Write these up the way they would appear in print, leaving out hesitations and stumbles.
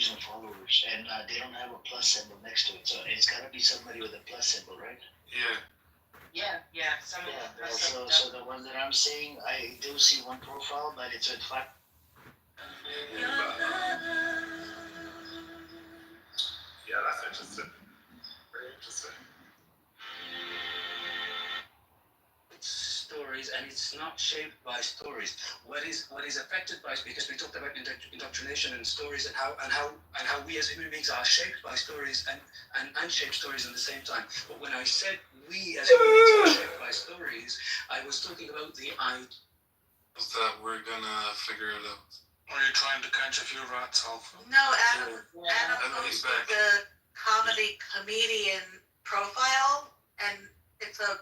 views and followers, and they don't have a plus symbol next to it. So it's got to be somebody with a plus symbol, right? Yeah. Yeah. Somebody. Yeah. So the one that I'm seeing, I do see one profile, but it's with 5. Yeah, that's interesting. Very interesting. Stories, and it's not shaped by stories. What is affected by, because we talked about indoctrination and stories, and how we as human beings are shaped by stories and unshaped stories at the same time. But when I said we as human beings are shaped by stories, I was talking about the Is that we're gonna figure it out? Are you trying to catch a few rats, Alpha? No, Adam posted the comedian profile, and it's a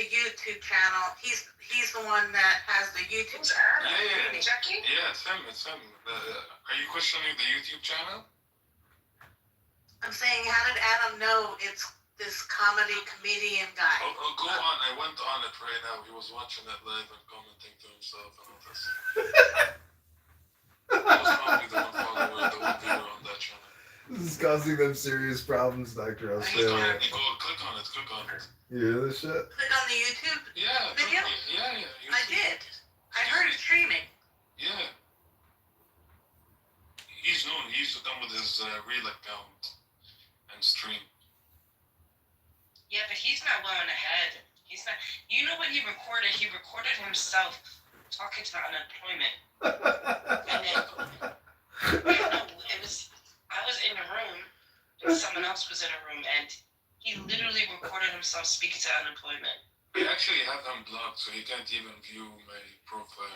YouTube channel. He's the one that has the YouTube channel. Yeah. Yeah, it's him. Are you questioning the YouTube channel? I'm saying, how did Adam know it's this comedian guy? Oh, go on. I went on it right now. He was watching it live and commenting to himself and all this. I was probably the one follower, the one viewer on that channel. This is causing them serious problems, Dr. Australia. Click on it. You hear this shit? Click on the YouTube Yeah. video? Yeah. I did. I heard it streaming. Yeah. He's known. He used to come with his real account and stream. Yeah, but he's not well ahead. He's not. You know what he recorded? He recorded himself talking to unemployment. And then, it was. I was in a room, and someone else was in a room, and he literally recorded himself speaking to unemployment. I actually have him blocked, so he can't even view my profile.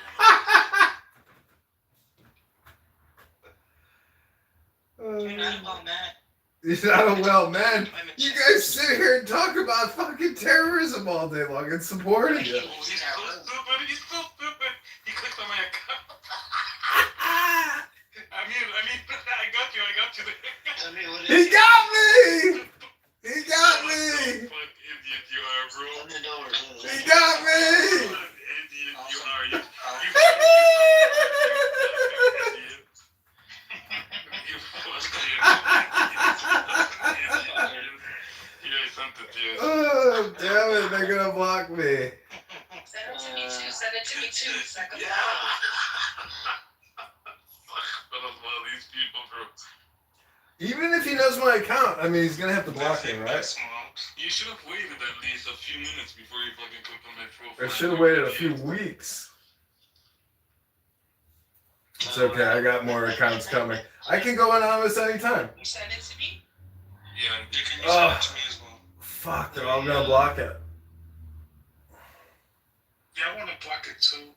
You're not a well man. He's not a well man. You guys sit here and talk about fucking terrorism all day long and supporting it. He's so stupid. He clicked on my account. I mean, I got you there. He got me! He got me! What idiot you are, bro. He got me! What idiot you are. You Oh, damn it, they're gonna block me. Send it to me too. Second yeah. These people, bro. Even if he knows my account, I mean, he's gonna have to block me, right? You should have waited at least a few minutes before you fucking clicked on my profile. I should have waited a few weeks. It's okay, I got more accounts coming. I can go anonymous anytime. You send it to me? Yeah, you can send it to me as well. Fuck, they're all gonna block it. Yeah, I want to block it too.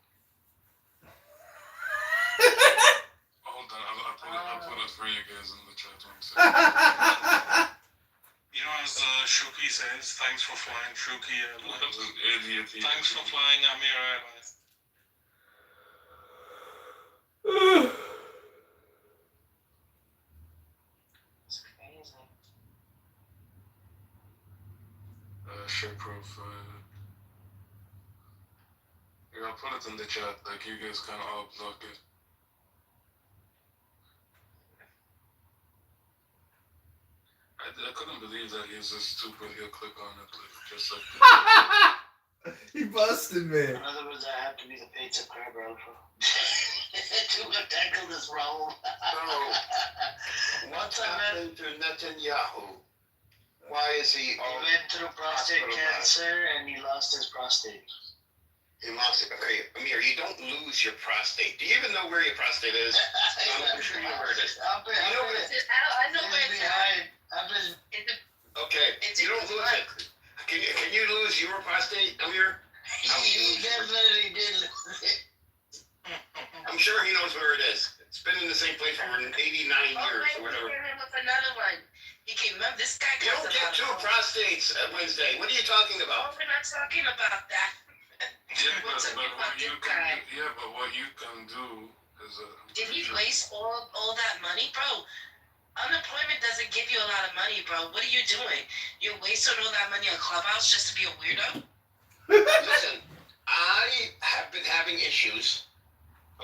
Hold on, I'll put it for you guys in the chat one second. You know, as Shuki says, thanks for flying, Shuki Airlines. Idiot. Thanks for flying Amir Airlines. It's crazy. Share profile. Yeah, I'll put it in the chat, like you guys can all block it. I couldn't believe that he's so stupid, he'll click on it, like, just like that. He busted me. In other words, I have to be the pizza crab Alpha to tackle this problem. So, what's happened to Netanyahu? Why is he He went through prostate cancer and he lost his prostate. He lost it. Okay, Amir, you don't lose your prostate. Do you even know where your prostate is? I'm sure you know where it is. I know where it's at. Okay, you don't lose it. Can you lose your prostate, Amir? He definitely did lose it. I'm sure he knows where it is. It's been in the same place for 89 years or whatever. Another one. He came. Remember, this guy You don't get two prostates Wednesday. What are you talking about? We're not talking about that. But what you can do is Did he waste all that money, bro? Unemployment doesn't give you a lot of money, bro. What are you doing? You're wasting all that money on Clubhouse just to be a weirdo? Listen, I have been having issues,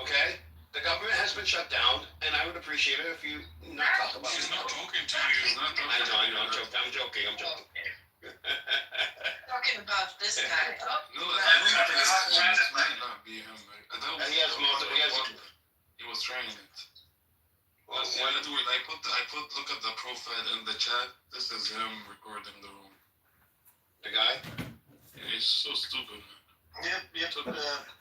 okay? The government has been shut down, and I would appreciate it if you not talk about She's it. not talking to you. She's not talking I know, to you. I'm joking. Talking about this guy. Oh, No, right. it might not be him. And he has He was trying it. Well, Yeah, Edward, I put. Look at the profile in the chat. This is him recording the room. the guy. Yeah, he's so stupid. Yep.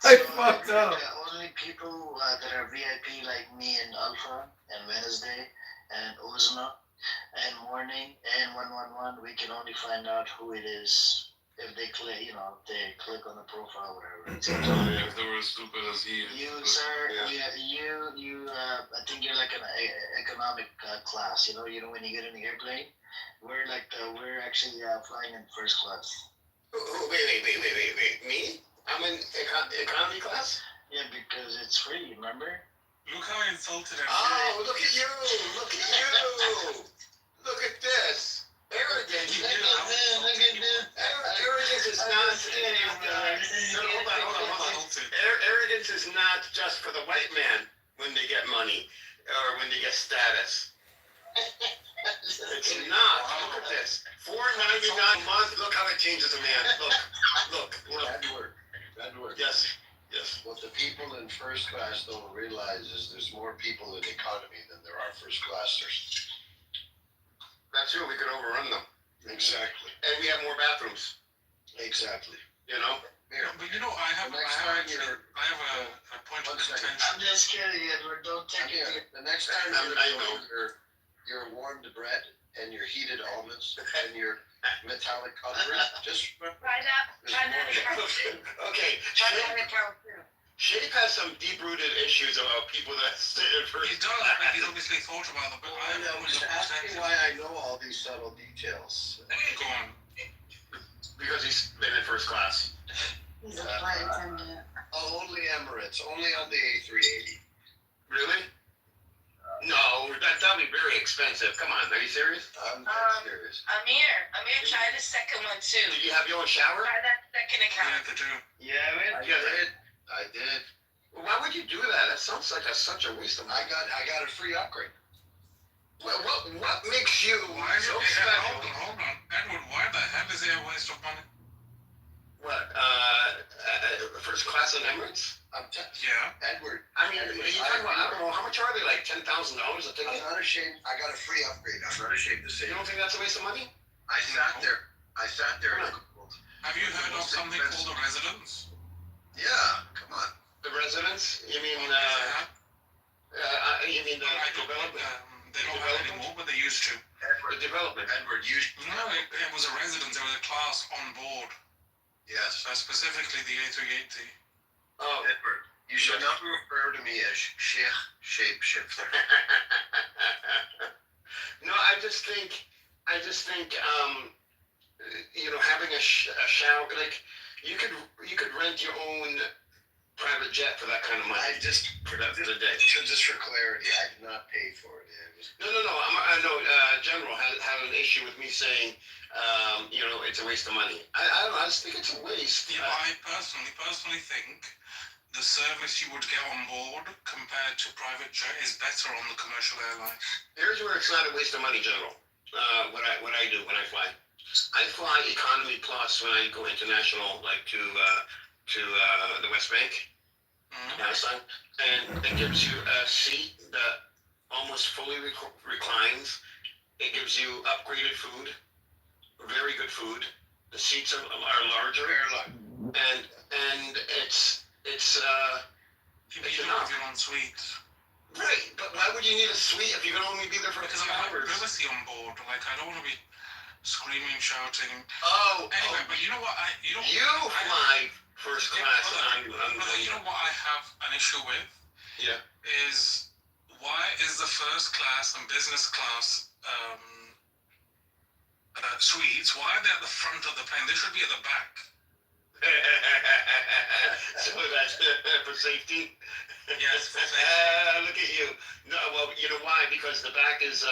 I So, fucked up. The only people that are VIP like me and Alpha and Wednesday and Ozma and Morning and 111, we can only find out who it is if they click, they click on the profile, whatever. If they were as stupid as he is. You, But- sir, Yeah. you, I think you're like an economic class. You know when you get in the airplane, we're actually flying in first class. Wait. Me? I'm in economy class? Yeah, because it's free. Remember? Look how insulted I'm Oh, look at you! Look at this! Arrogance! Arrogance is not. Hold on. Arrogance is not just for the white man when they get money or when they get status. It's not. Look at this. $4.99 a month. Look how it changes a man. Look. Bad word. Yes. What the people in first class don't realize is there's more people in economy than there are first classers. That's true. We could overrun them. Exactly. And we have more bathrooms. Exactly. You know? Here, But I have a point of One second. contention. I'm just kidding, Edward. Don't come take here. it. The next time I you're know. doing your warmed bread and your heated almonds and your metallic cutlery, just remember. Try that account too. Okay. Try that account too. Shape has some deep-rooted issues about people that sit in He first. does, but he's obviously thought about the book. I have a point Just of ask me contention. why I know all these subtle details. Go on. Because he's been in first class. He's a flight attendant. Only Emirates, only on the A380. Really? No, that'd be very expensive. Come on, are you serious? I'm dead serious. Amir, try the second one too. Did you have your own shower? Try that second Yeah, account. the two. Yeah, man. I did. Well, why would you do that? That sounds like such a waste of I money. got a free upgrade. What makes you Why is so it? special? Hold on. Edward, why the hell is it a waste of money? What? First class on Emirates? Yeah. Edward, I mean, you talking about, I don't know, how much are they? Like $10,000 a ticket? I'm not ashamed. I got a free upgrade. I'm not ashamed to say You it. don't think that's a waste of money? I sat there and Googled. Have you heard of something called the residence? Yeah, come on. The residents? You mean, Yeah. you mean the Well, I don't think development? they don't have it anymore, but they used to. The development. Edward, you. No, it was a residence. There was a class on board, Yes. specifically the A380. Oh. Edward, you should not refer to me as Sheikh Shapeshifter. No, I just think, having a shower, like, you could rent your own private jet for that kind of money. I just, for the day. just for clarity, I did not pay for it. It was No. I know. General had an issue with me saying, it's a waste of money. I don't know. I just think it's a waste. Yeah, I personally think the service you would get on board compared to private jet is better on the commercial airlines. Here's where it's not a waste of money, General. What I do when I fly. I fly economy plus when I go international, like to the West Bank, Palestine, and it gives you a seat that almost fully reclines. It gives you upgraded food, very good food. The seats are larger, and it's People you don't have your own suite. right. But why would you need a suite if you can only be there for a Because few I have hours? privacy on board. Like, I don't want to be screaming, shouting. Oh, Anyway, but you know what? you fly first class on Brother, you know what I have an issue with? Yeah. Is why is the first class and business class suites, why are they at the front of the plane? They should be at the back. So that's for safety. Yes, for safety. Look at you. No, well, you know why? Because the back is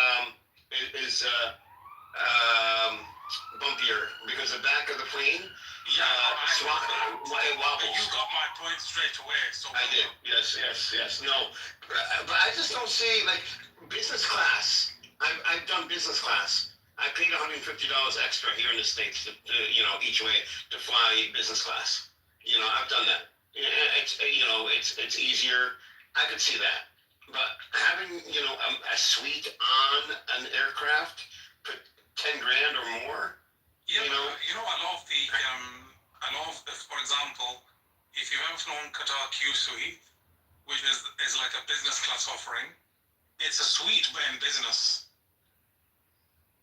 bumpier because the back of the plane Yeah, it wobbles. you got my point straight away. So I did. Yes. No, but I just don't see like business class. I've done business class. I paid $150 extra here in the States to each way to fly business class. I've done that. Yeah, it's easier. I could see that. But having a suite on an aircraft for 10 grand or more. Yeah, I love for example, if you have flown Qatar Q Suite, which is like a business class offering, it's a suite but in business.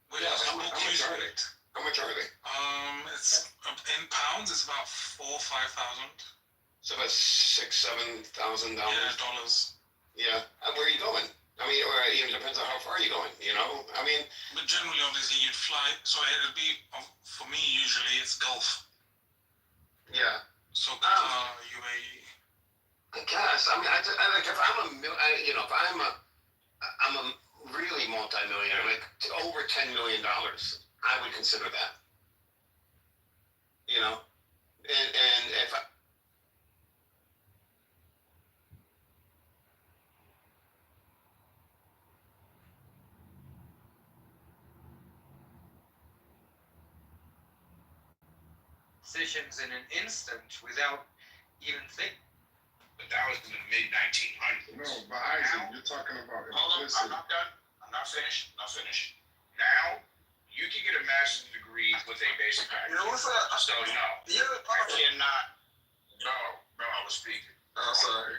How much are they? How much are they? It's in pounds. It's about 4,000-5,000. So that's $6,000-7,000. Yeah, dollars. Yeah. Where are you going? I mean, or even depends on how far you're going. I mean. But generally, obviously, you'd fly. So it'd be for me. Usually, it's Gulf. Yeah. So Qatar, UAE. I guess. I mean, I like if I'm a really multi-millionaire, like over $10 million, I would consider that. And if I. Decisions in an instant without even thinking. But that was in the mid 1900s. No, but Isaac, you're talking about Hold on, I'm not done. I'm not finished. Now, you can get a master's degree with a basic bachelor's. What's up? So no, I cannot. No, I was speaking. Oh, sorry.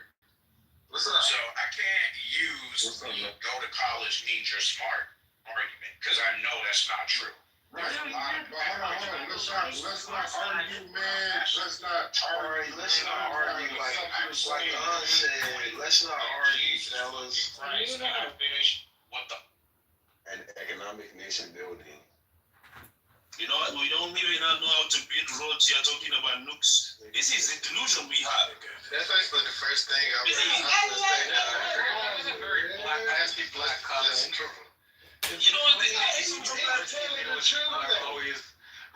What's up? So I can't use go to college means you're smart argument because I know that's not true. Right, but hold on. Let's not argue, man. Let's not argue. Let's not argue like Don said. Let's not argue, fellas. Christ, can I finish? What the? An economic nation building. We don't even know how to build roads. You're talking about nukes. This is the delusion we have. That's actually the first thing I It's a very black comment. You know what? It's always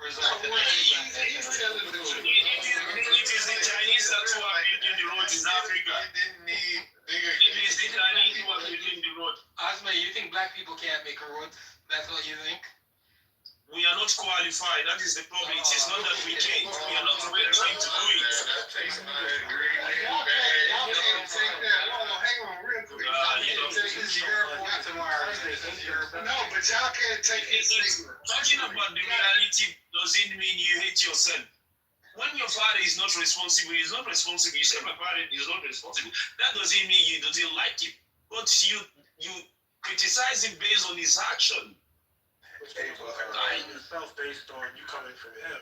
result in it is the Chinese that who are building the roads in Africa. It is the Chinese who are building the road. Asma, you think black people can't make a road? That's what you think? We are not qualified. That is the problem. It is not that we can't. We are not ready to do it. No, but y'all can't take it. Talking about the reality doesn't mean you hate yourself. When your father is not responsible, he's not responsible. You say my father is not responsible. That doesn't mean you don't like him. But you criticize him based on his action. Yourself based on you coming from him.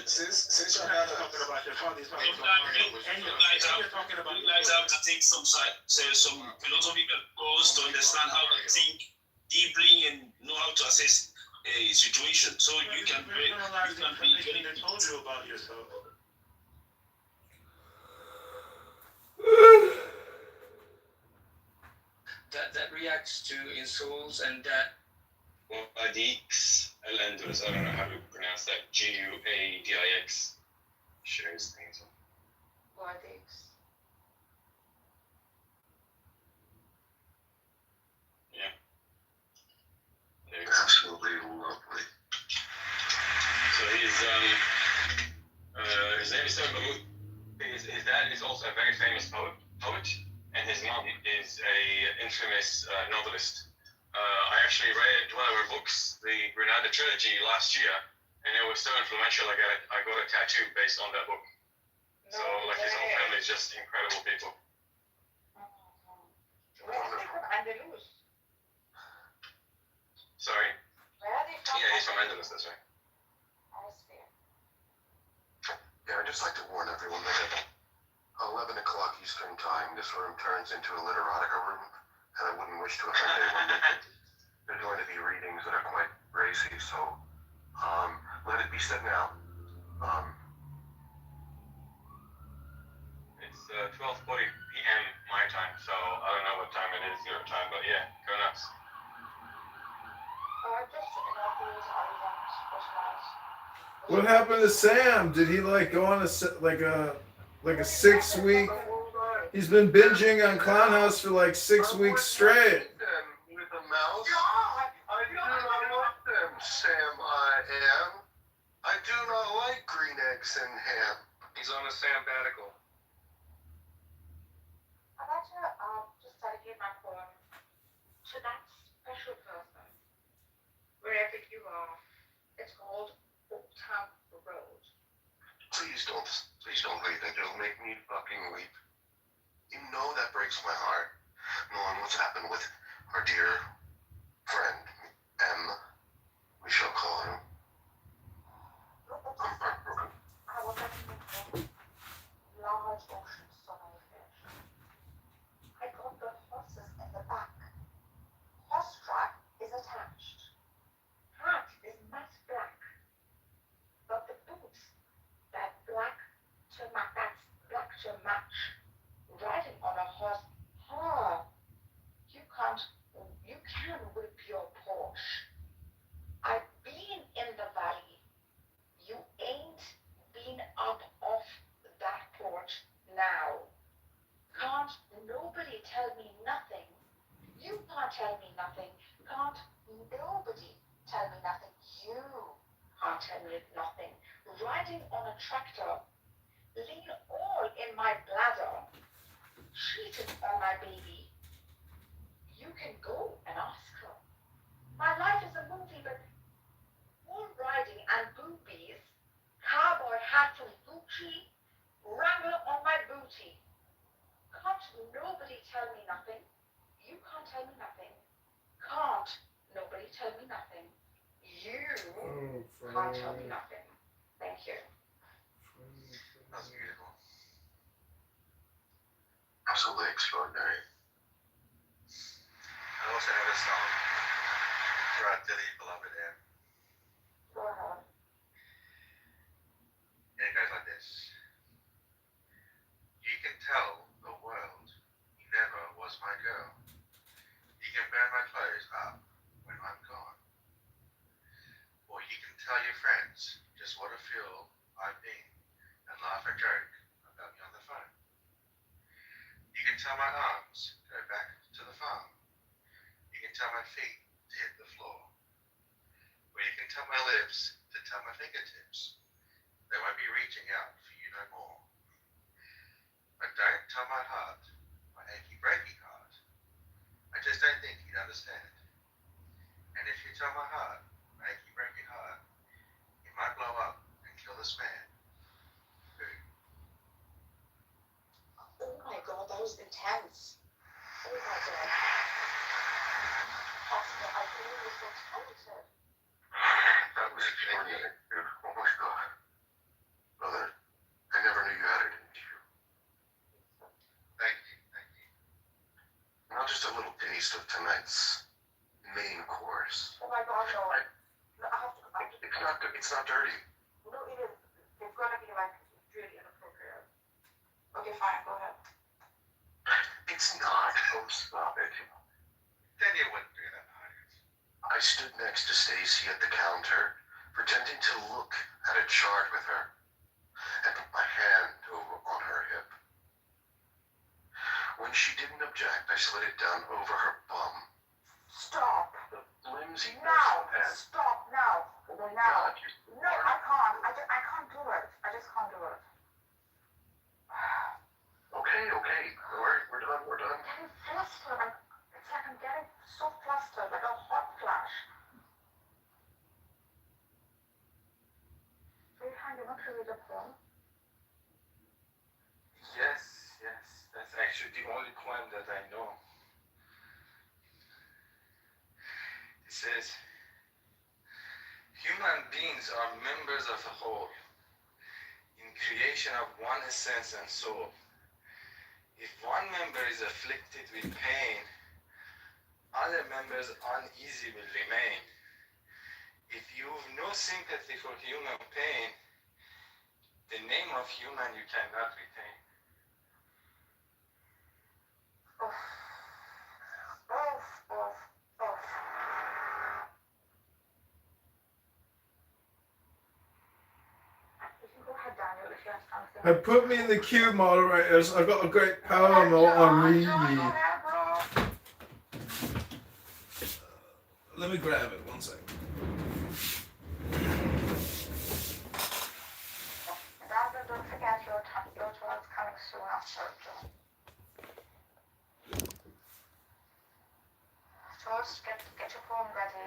Since you're not talking about your father, you guys have to take some philosophical course to understand how to think deeply and know how to assess a situation. So you can be. They told you about yourself. That reacts to insults and that. Guadix Alendros, I don't know how to pronounce that. Guadix. Shares things. Guadix. Yeah. There you go. Absolutely lovely. So his name is Mahmoud. His dad is also a very famous poet, and his mom is a infamous novelist. I actually read one of her books, the Grenada Trilogy, last year, and it was so influential. I got a tattoo based on that book. So, like, his whole family is just incredible people. Sorry? Yeah, he's from Andalus, that's right. Yeah, I'd just like to warn everyone that at 11 o'clock Eastern Time, this room turns into a literotica room, and I wouldn't wish to offend anyone. There's going to be readings that are quite racy, so let it be said now. It's 12:40 p.m. my time, so I don't know what time it is your time, but yeah, go nuts. What happened to Sam? Did he like go on a 6 week? He's been binging on Clown House for like 6 weeks straight. With a mouse? I do not like them, Sam. I do not like green eggs and ham. He's on a sabbatical. I'd like to just dedicate my poem to that special person, wherever you are. It's called Old Town Road. Please don't read it. It'll make me fucking weep. You know that breaks my heart. Knowing what's happened with our dear friend, M. We shall call him. I'm heartbroken. I will recommend large ocean sonar fish. I got the horses in the back. Horse strap is attached. Hat is matte black. But the boots, that's black to match. Riding on a horse, you can whip your Porsche. I've been in the valley. You ain't been up off that porch now. Can't nobody tell me nothing? You can't tell me nothing. Can't nobody tell me nothing? You can't tell me nothing. Riding on a tractor, lean all in my bladder, cheating on my baby. You can go and ask her. My life is a movie, but bull riding and boobies, cowboy hats and Gucci, Wrangler on my booty. Can't nobody tell me nothing? You can't tell me nothing. Can't nobody tell me nothing? You can't tell me nothing. Thank you. That's beautiful. Absolutely extraordinary. I also have a song for our dearly beloved M. Go ahead. And it goes like this. You can tell the world you never was my girl. You can burn my clothes up when I'm gone. Or you can tell your friends just what a fool I've been and laugh and joke about me on the phone. You can tell my arms go back to the farm. You can tell my feet to hit the floor. Or you can tell my lips to tell my fingertips they won't be reaching out for you no more. But don't tell my heart, my achy breaky heart. I just don't think you'd understand. And if you tell my heart, my achy breaky heart, it might blow up and kill this man. Oh my God, that was intense. Oh my God. I think you were so talented. That was extraordinary, dude. Oh my God. Brother, I never knew you had it in you. Thank you. Now just a little taste of tonight's main course. Oh my God, no. No, I have to go back. It's not dirty. No, it is. It's gonna be like really inappropriate. Okay, fine, go ahead. It's not. Oh, stop it. Daddy wouldn't do that, I stood next to Stacy at the counter, pretending to look at a chart with her, and put my hand over on her hip. When she didn't object, I slid it down over her bum. Stop. The flimsy Now. hand. Stop now. Now. God, No, I can't. I can't do it. I just can't do it. Okay. We're done. I'm getting flustered. It's like I'm getting so flustered, like a hot flash. Rayhan, you want to read a poem? Yes, that's actually the only poem that I know. It says, human beings are members of a whole, in creation of one essence and soul. If one member is afflicted with pain, other members uneasy will remain. If you've no sympathy for human pain, the name of human you cannot retain. And put me in the queue, moderators. I've got a great poem on read. Let me grab it 1 second. Don't forget your tour's coming soon after. George, get your phone ready.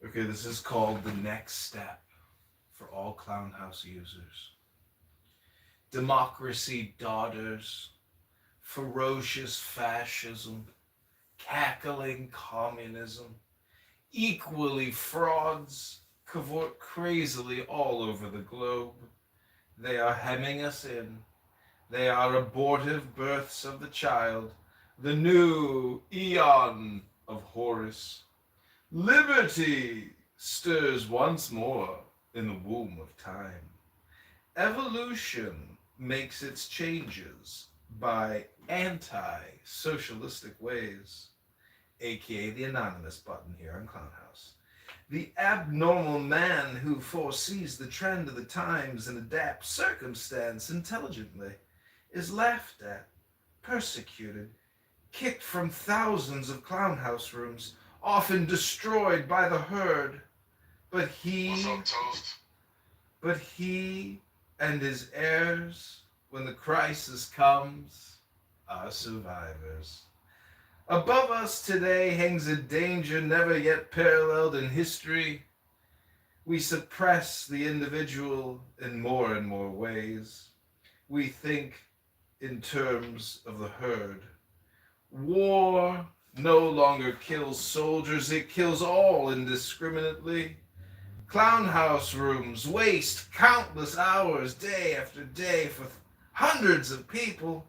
Okay, this is called The Next Step for all Clown House users. Democracy daughters, ferocious fascism, cackling communism, equally frauds, cavort crazily all over the globe. They are hemming us in. They are abortive births of the child, the new eon of Horus. Liberty stirs once more in the womb of time. Evolution makes its changes by anti-socialistic ways, aka the anonymous button here on Clown House. The abnormal man who foresees the trend of the times and adapts circumstance intelligently is laughed at, persecuted, kicked from thousands of Clown House rooms, often destroyed by the herd. But he and his heirs, when the crisis comes, are survivors. Above us today hangs a danger never yet paralleled in history. We suppress the individual in more and more ways. We think in terms of the herd. War no longer kills soldiers, it kills all indiscriminately. Clown house rooms waste countless hours day after day for hundreds of people.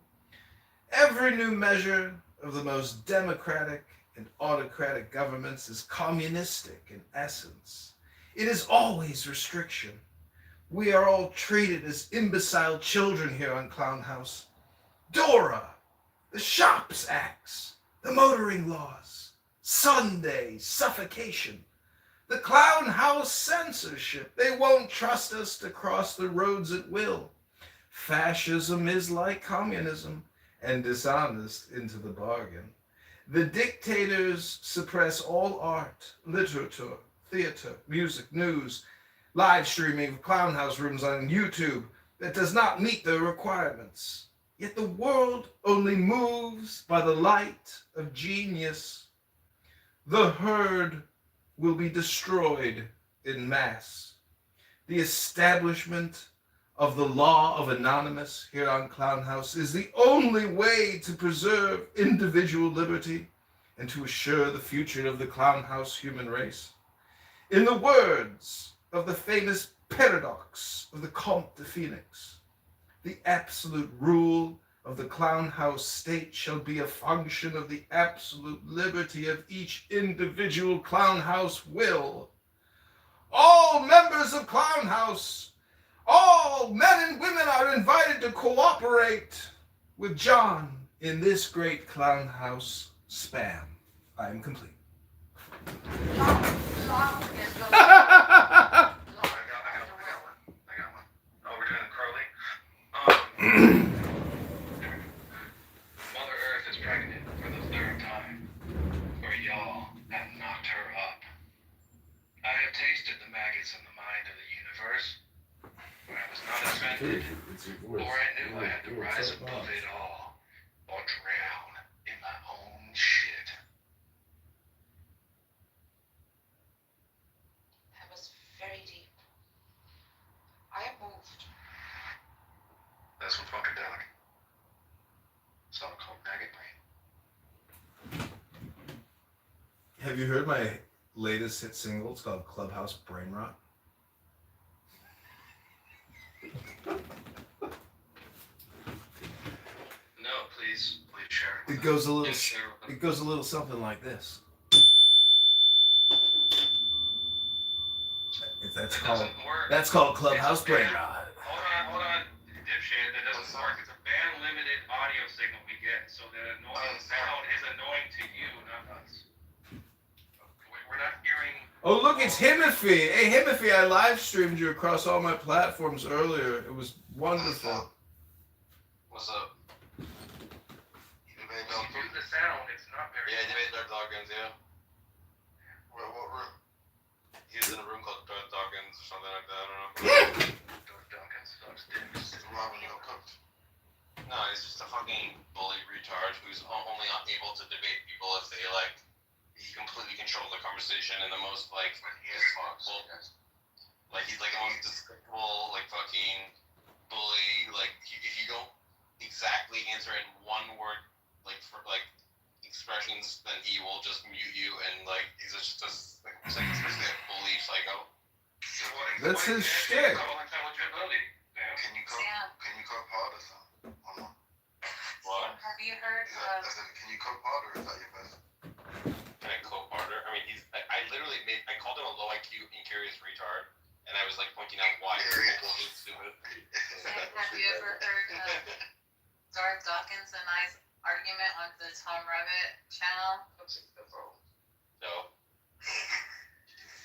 Every new measure of the most democratic and autocratic governments is communistic in essence. It is always restriction. We are all treated as imbecile children here on Clown House. Dora, the Shops Acts, the motoring laws, Sunday suffocation, the Clown House censorship. They won't trust us to cross the roads at will. Fascism is like communism, and dishonest into the bargain. The dictators suppress all art, literature, theater, music, news, live streaming of Clown House rooms on YouTube that does not meet their requirements. Yet the world only moves by the light of genius. The herd will be destroyed in mass. The establishment of the law of anonymous here on Clown House is the only way to preserve individual liberty and to assure the future of the Clown House human race. In the words of the famous paradox of the Comte de Phoenix, the absolute rule of the Clown House state shall be a function of the absolute liberty of each individual Clown House will. All members of Clown House, all men and women are invited to cooperate with John in this great Clown House spam. I am complete. I got one. Oh, we're doing Crowley? Mother Earth is pregnant for the third time, for y'all have knocked her up. I have tasted the maggots in the mind of the universe, where I was not offended, or I knew I had to rise above it all, or drown in my own shit. That was very deep. I am moved. That's from Funkadelic. Song called Maggot Brain. Have you heard my latest hit single? It's called Clubhouse Brain Rot. No, please share it. It goes a little. Yes, share it. It goes a little something like this. If that's called. Doesn't work. That's called Clubhouse It's okay. Brain Rot. Hold on. dipshit, that doesn't work. It's a band limited audio signal we get, so the annoying sound is annoying to you, not us. We're not hearing. Oh, look, it's Himothy. Hey, Himothy, I live streamed you across all my platforms earlier. It was wonderful. What's up? You debate When you do the sound, it's not very. Yeah, debate Darth Dawkins, yeah. what room? He was in a room called Darth Dawkins or something like that, I don't know. Darth Dawkins sucks dicks. Robin Hill cooked. No, he's just a fucking bully retard who's only able to debate people if they, like, he completely controls the conversation in the most, like, despicable. Like, he's, like, the most despicable, like, fucking bully. Like, if you don't exactly answer in one word, like, for, like, expressions, then he will just mute you, and, like, he's just like, it's basically a bully psycho. That's his shtick. Can you cook hard or something? Or not? What? Have you heard I said, can you cook hard or is that your best? Can I quote harder? I mean, I literally I called him a low IQ, incurious retard, and I was, like, pointing out why he's stupid. have you ever heard Darth Dawkins and I's argument on the Tom Rabbit channel? No.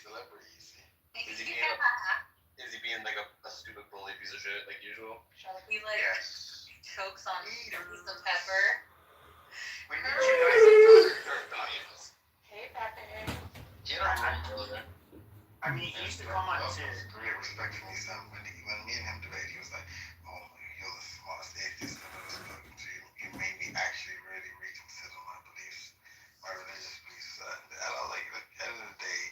Celebrity, you see. Is he being like a stupid bully piece of shit like usual? He like Yes. chokes on some pepper. When did you guys Hey, Pepe. I mean, he used to come on to. Great respect for me, son. When me and him debated, he was like, "Oh, you're the smartest atheist I've ever spoken to. You made me actually really reconsider my beliefs, my religious beliefs." And I was like, at the end of the day,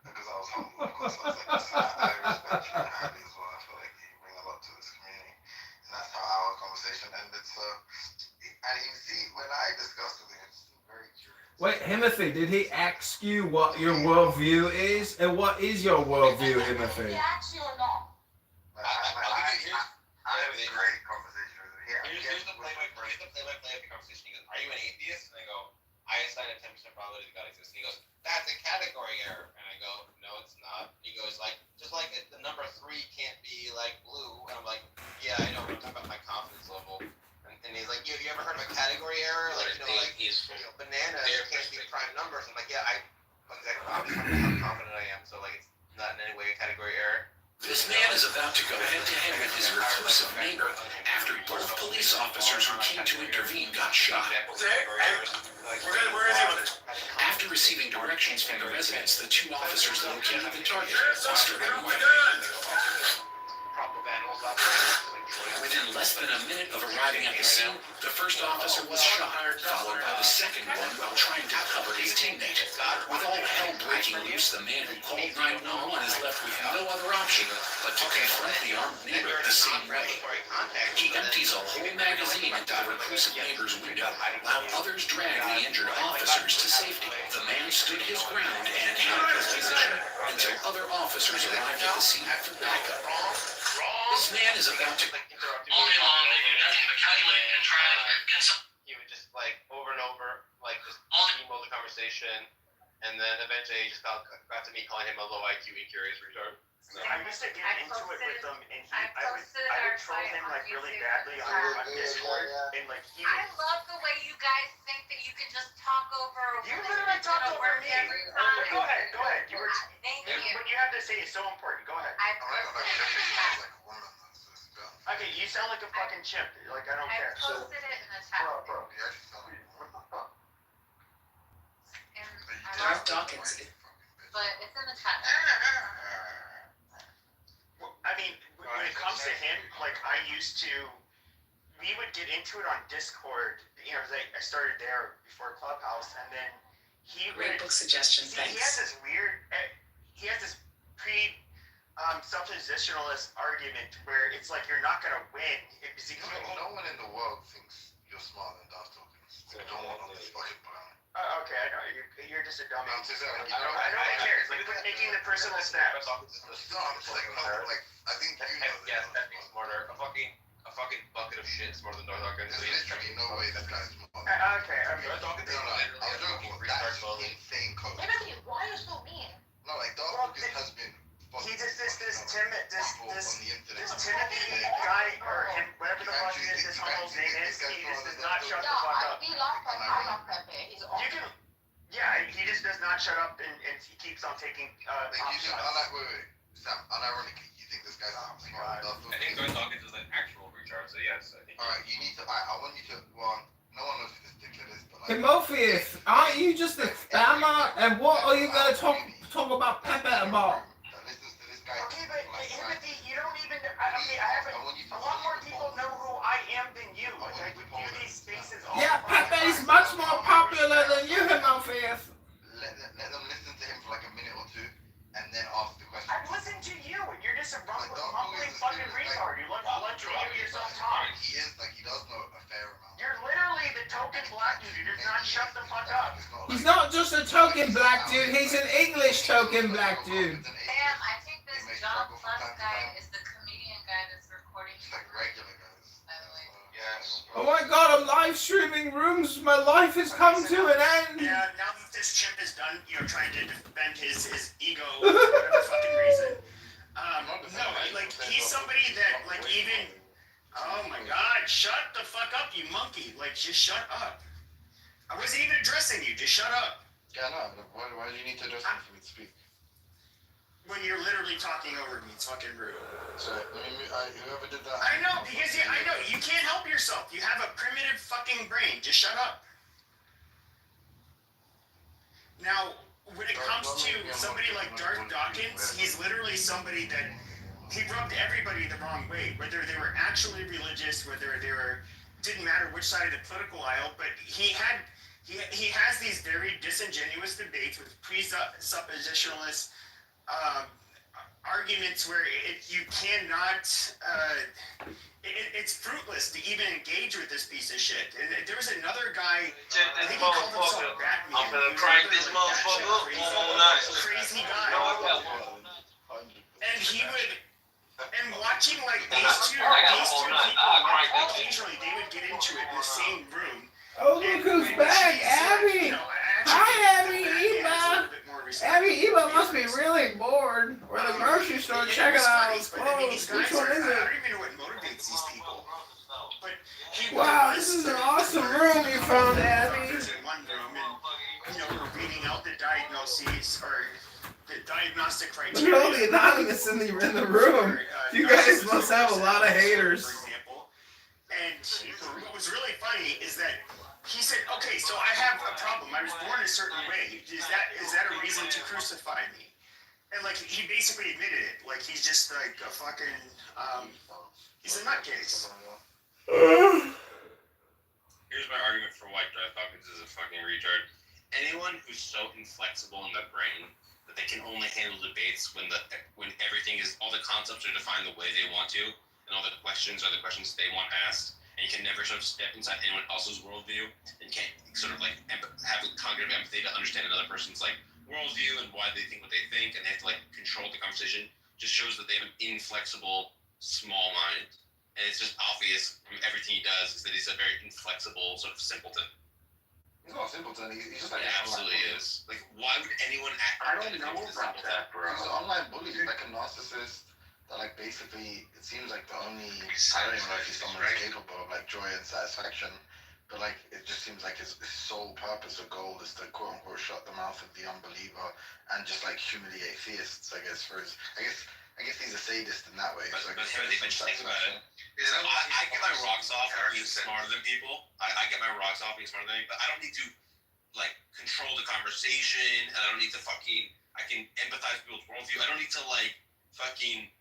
because I was humble, of course, I was like, "Listen, I respect you highly as well. I feel like you bring a lot to this community," and that's how our conversation ended. So, and you see, when I discussed with him, it's very curious. Wait, Himothy, did he ask you what your worldview is? And what is your worldview, Himothy? Did he ask you or not? I had a great conversation with him. Here's the play-by-play of the conversation. He goes, "Are you an atheist?" And I go, "I assign a 10% probability that God exists." And he goes, "That's a category error." And I go, "No, it's not." And he goes, like, just like the number 3 can't be, like, blue. And I'm like, "Yeah, I know. I'm talking about my confidence level." And he's like, "Have you ever heard of a category error? Like, you know, like, bananas can't be prime numbers." I'm like, "Yeah, obviously how confident I am. So, like, it's not in any way a category error." This man is about to go head-to-head with his reclusive neighbor after both police officers who came to intervene got shot. After receiving directions from the residents, the two officers located the target and started moving. Within less than a minute of arriving at the scene, the first officer was shot, followed by the second one while trying to cover his teammate. With all hell breaking loose, the man who called 911 is left with no other option but to confront the armed neighbor the same way. He empties a whole magazine into the reclusive neighbor's window, while others drag the injured officers to safety. The man stood his ground and held his position until other officers arrived at the scene for backup. This man is about to... All day long, they do nothing but calculate and try to... He would just, like, over and over, like, just email the conversation, and then eventually he just got to me calling him a low IQ, incurious retard. So I used to get into it with him, and I would troll him like really badly on Discord, and like he. I love the way you guys think that you can just talk over. You literally talked over me. Every time. Go ahead. You were. Thank you. What you have to say is so important. Go ahead. Okay, you sound like a fucking chimp. Like I don't care. I posted it in the chat. Bro. Darth Dawkins. But it's in the chat. I mean, when it comes to him, like I used to, we would get into it on Discord. You know, I started there before Clubhouse, and then he Great book suggestion. See, he has this weird, he has this presuppositionalist argument where it's like you're not gonna win. No one in the world thinks you're smarter than Darth Dawkins. No one on this fucking planet. Okay, I know. You're just a dummy. I don't care. It's like making the personal stats. No, I'm just like, no, like, I think you know Yes, that being smarter. A fucking bucket of shit smarter than Darth Dawkins. There's literally no way that guy's smarter. Okay, I mean, I'm joking. That's insane code. Timothy, why are you so mean? No, like, Darth Dawkins has been. He just this this Timothy guy or him, whatever the fuck this homo's name is, he just does not shut the fuck up. We love Pepe. I love Pepe. He's awesome. You can, yeah, he just does not shut up and he keeps on taking pop shots. Sam, unironically, you think this guy's smart enough? I think Darth Dawkins is an actual retard, so yes, I think. Alright, you need to. I want you to. Well, no one knows who this dickhead is, but like. Timotheus, aren't you just a spammer? And what are you gonna talk about Pepe about? Okay, but Timothy, you don't even. Okay, I haven't. A lot more people know who I am than you. Like I would do these spaces all Yeah, the time. Pepe's much more popular than you, Timotheus. Let them listen to him for like a minute or two, and then ask the question. I've listened to you, and you're just a mumbling fucking retard. You let you hear yourself talk. He is like he does know a fair amount. You're literally the token black dude who does not shut the fuck up. He's not just a token black dude, he's an English token black dude. Sam, I think this John Plus guy is the comedian guy that's recording. Like regular guys. By the way. Yes. Oh my god, I'm live streaming rooms, my life has come to an end. Yeah, now that this chimp is done, trying to defend his ego for whatever fucking reason. No, like, he's somebody that, like, even, oh my god, shut the fuck up, you monkey. Like, just shut up. I wasn't even addressing you, just shut up. Yeah, no, why do you need to address me for me to speak? When you're literally talking over me, it's fucking rude. So, whoever did that... I know, because I know, you can't help yourself. You have a primitive fucking brain, just shut up. Now, when it comes to somebody like Darth Dawkins, he's literally somebody that he rubbed everybody the wrong way, whether they were actually religious, whether they were, didn't matter which side of the political aisle, but he has these very disingenuous debates with presuppositionalist arguments where you cannot, it's fruitless to even engage with this piece of shit. And there was another guy, I think he called himself Batman. I'm gonna crank this motherfucker up all night. Crazy guy. And he would, and watching like these two people, occasionally they would get into it in the same room. Oh, look who's back, Abby! Hi, Abby, Eva! Abby, Eva must be really bored. We're at the grocery store checking out all clothes. Which one is I it? don't even know what motivates these people. But Wow, this is an awesome room you found, Abby. in one room, and we're reading out the diagnoses or the diagnostic criteria. Look at all the anonymous in the room. You guys must have a lot of haters. For example. And what was really funny is that he said, okay, so I have a problem. I was born a certain way. Is that a reason to crucify me? And like he basically admitted it. Like he's just like a fucking he's a nutcase. Here's my argument for why Darth Dawkins is a fucking retard. Anyone who's so inflexible in the brain that they can only handle debates when everything is, all the concepts are defined the way they want to, and all the questions are the questions they want asked, and you can never sort of step inside anyone else's worldview, and can't sort of like have cognitive empathy to understand another person's like worldview and why they think what they think, and they have to like control the conversation, just shows that they have an inflexible, small mind. And it's just obvious from everything he does is that he's a very inflexible sort of simpleton. He's not a simpleton, he's just like He absolutely is. Like, why would anyone act I like don't know about that, bro. He's an online bully, he's like a narcissist that like basically, it seems like the only, I don't even know if he's someone who's capable of like joy and satisfaction, but like it just seems like his sole purpose or goal is to quote unquote shut the mouth of the unbeliever and just like humiliate theists, I guess, for his, I guess he's a sadist in that way. But So, like, Timothy, but just think about it. I get my rocks off for being smarter than people. I get my rocks off being smarter than people, but I don't need to like control the conversation, and I don't need to I can empathize with people's worldview. I don't need to like fucking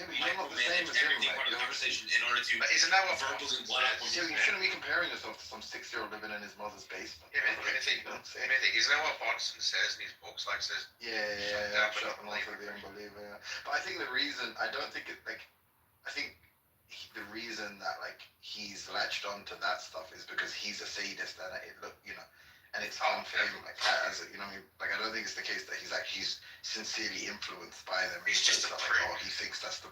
micromanage everything part of the conversation in order to. But isn't that what verbally Fox one up says? You shouldn't be comparing yourself to some 6-year-old living in his mother's basement. Yeah, isn't that what Fox says in his books? Like says, Shut the mouth of the unbeliever. Yeah. But I think the reason, I don't think it like, I think the reason that like he's latched onto that stuff is because he's a sadist and and it's fun for him, like, as you know, what I mean, like I don't think it's the case that he's sincerely influenced by them. He's just a prick. He thinks that's the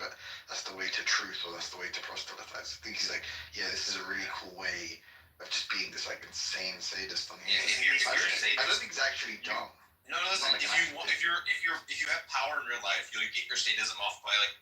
way to truth or that's the way to proselytize. I think he's like, yeah, this is a really cool way of just being this like insane sadist on the internet. I don't think he's actually dumb. No, listen. If you have power in real life, you'll get your sadism off by like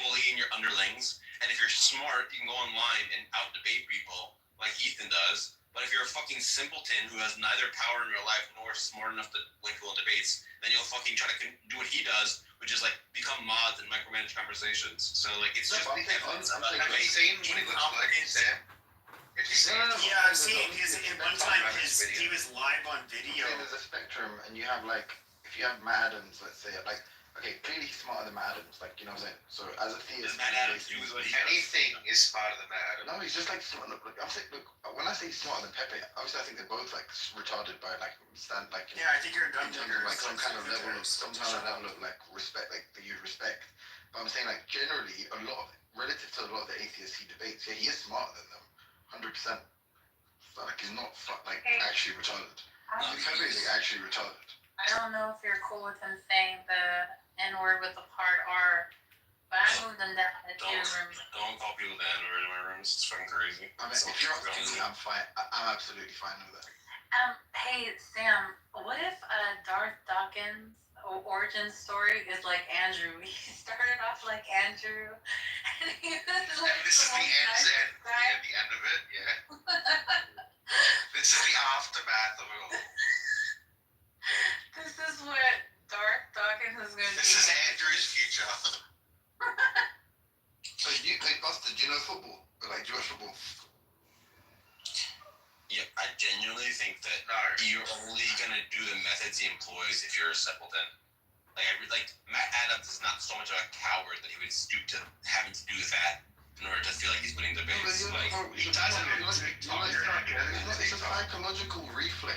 bullying your underlings. And if you're smart, you can go online and out debate people like Ethan does. But if you're a fucking simpleton who has neither power in real life nor smart enough to win people in debates, then you'll fucking try to do what he does, which is like become mods and micromanage conversations. So like it's just evidence of a incompetence. Yeah, I've seen his at one time he was live on video. There's a spectrum, and you have like if you have Matt Adams, let's say, like okay, clearly he's smarter than Matt Adams, like you know what I'm saying. So as a theist, Matt Adams do what he Anything is smarter than Matt Adams. no, he's just like smart. Look, I'm saying, look, when I say smarter than Pepe, obviously I think they're both like retarded by like stand like Yeah, I think you're a in terms of like some kind of level of like respect, like that you respect. But I'm saying like generally a lot of relative to a lot of the atheists he debates, yeah, he is smarter than them, 100%. But like he's not actually retarded. Pepe is like, actually retarded. I don't know if you're cool with him saying the N word with the hard R, but I moved them down to two rooms. Don't call people the N-word in my rooms. It's fucking crazy. I mean, if you're asking me, I'm fine. I'm absolutely fine with that. Hey Sam, what if Darth Dawkins' origin story is like Andrew? He started off like Andrew, and he was like This is the end, the end of it, yeah. This is the aftermath of it all. This is what Darth Dawkins is going to do. This is Andrew's future. Hey, Buster, do you know football? Like, do you watch football? Yeah, I genuinely think that you're only gonna do the methods he employs if you're a simpleton. Like Matt Adams is not so much of a coward that he would stoop to having to do that in order to feel like he's winning debates. He doesn't. It's a psychological reflex.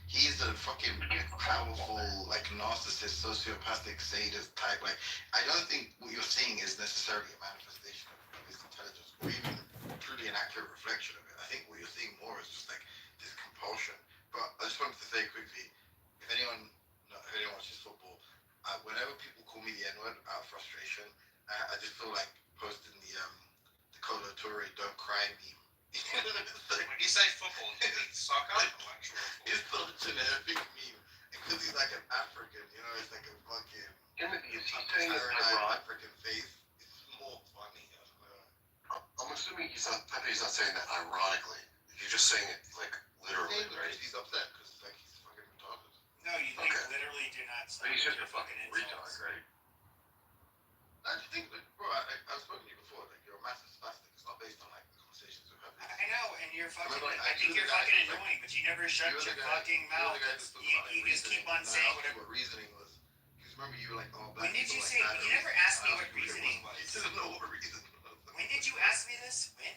He is a fucking powerful, like narcissist, sociopathic, sadist type. Like, I don't think what you're seeing is necessarily a manifestation of his intelligence, or even truly an accurate reflection of it. I think what you're seeing more is just like this compulsion. But I just wanted to say quickly, if anyone watches football, whenever people call me the N-word out of frustration, I just feel like posting the Colo Torre "Don't Cry" meme. When you say football, you mean soccer or actual football? It's such an epic meme because he's like an African, you know, it's like a fucking African face. It's more funny. I'm assuming Pepe's not saying that ironically. You're just saying it like literally, right? He's upset because like he's fucking retarded. No, you literally do not. But he's just a fucking retard, right? I just think, like, bro, I've spoken to you before. Like, you're a massive spastic. It's not based on like the conversations we've had. I know, and you're fucking. I think you're fucking annoying, but you never shut your fucking mouth. You just keep on saying whatever. What reasoning was? Because remember you were like, oh, when did you say? You never asked me what reasoning was. You didn't know what reasoning was. When did you ask me this? When?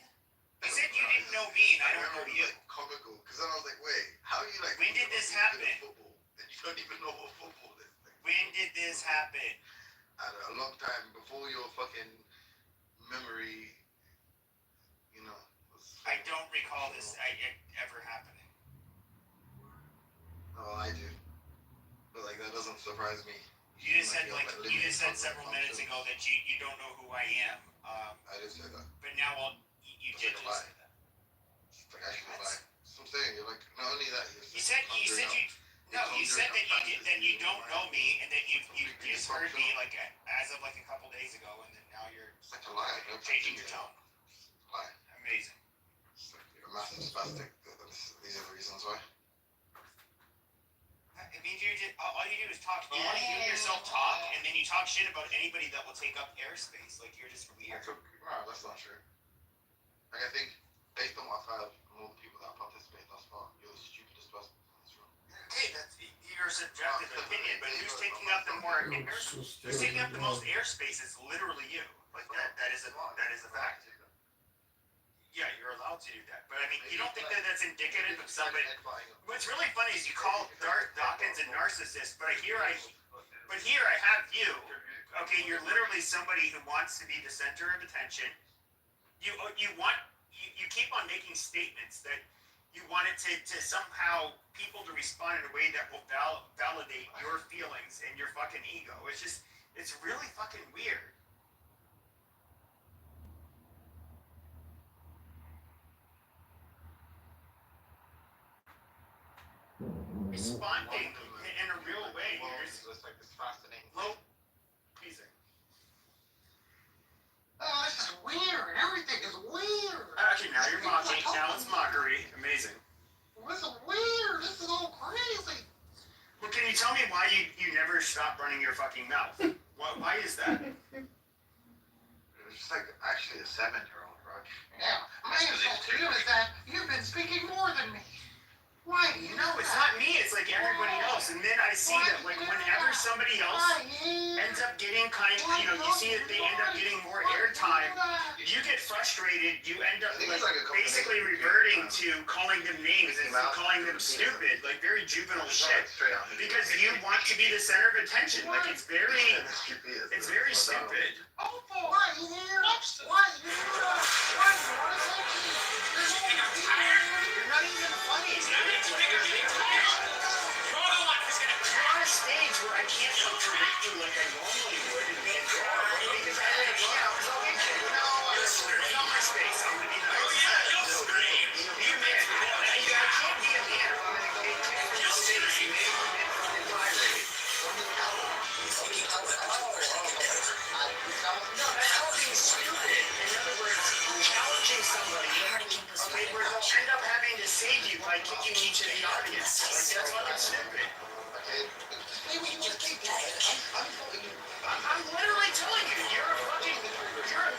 You said you didn't know me, and I don't know you. Like, comical, because then I was like, wait, how are you like? When did this happen? Football, and you don't even know what football is. Like, when did this happen? A long time before your fucking memory, you know. I don't recall this ever happening. Oh, I do. But like that doesn't surprise me. You just said several minutes ago that you don't know who I am. I did say that. But now you did just say that. It's like actually a lie. So I'm saying you're like not only that you said that you don't know me and that you just heard me like as of like a couple days ago, and then now you're like a lie. Changing your tone. Lie. Amazing. It's like you're a massive spastic. These are the reasons why. I mean, all you do is talk. You want to hear yourself talk, and then you talk shit about anybody that will take up airspace. Like you're just weird. That's not true. Like I think, based on what I've heard from all the people that participate thus far, you're the stupidest person in this room. Hey, that's your subjective opinion, but who's taking up the more who's taking up the most airspace is literally you. Like that is a fact. Yeah, you're allowed to do that. But I mean, you don't think that that's indicative of somebody. What's really funny is you call Darth Dawkins a narcissist, but here I have you. Okay, you're literally somebody who wants to be the center of attention. You keep on making statements that you want it to somehow people to respond in a way that will validate your feelings and your fucking ego. It's really fucking weird. responding in a real way. It's like this fascinating. Low pleasing. Oh, this is weird. Everything is weird. Okay, now you're mocking. Now it's mockery. Amazing. This is weird. This is all crazy. Well, can you tell me why you never stop running your fucking mouth? Why is that? It's just like actually a 7-year-old, bro. Yeah, my insult to you is that you've been speaking more than me. Why do you No, it's not me. It's like everybody else. And then I see that like whenever somebody else ends up getting you see that they end up getting more airtime, you get frustrated. You end up like basically reverting to calling them names and calling them stupid, like very juvenile shit. Because you want to be the center of attention. Like it's very stupid. Oh, why you here? Why you here? Why you want attention? You're not even funny. You're on a stage where I can't contradict you like I normally would and be a drama because I like, it's all good. It's not my space. I'm gonna be nice. You man, I can't be a man if I'm gonna take your space. You made me fucking violated. No, that's all being stupid. In other words, challenging somebody, okay, where they'll end up having to save you by kicking you to the audience. Like, that's fucking stupid. I'm literally telling you, you're a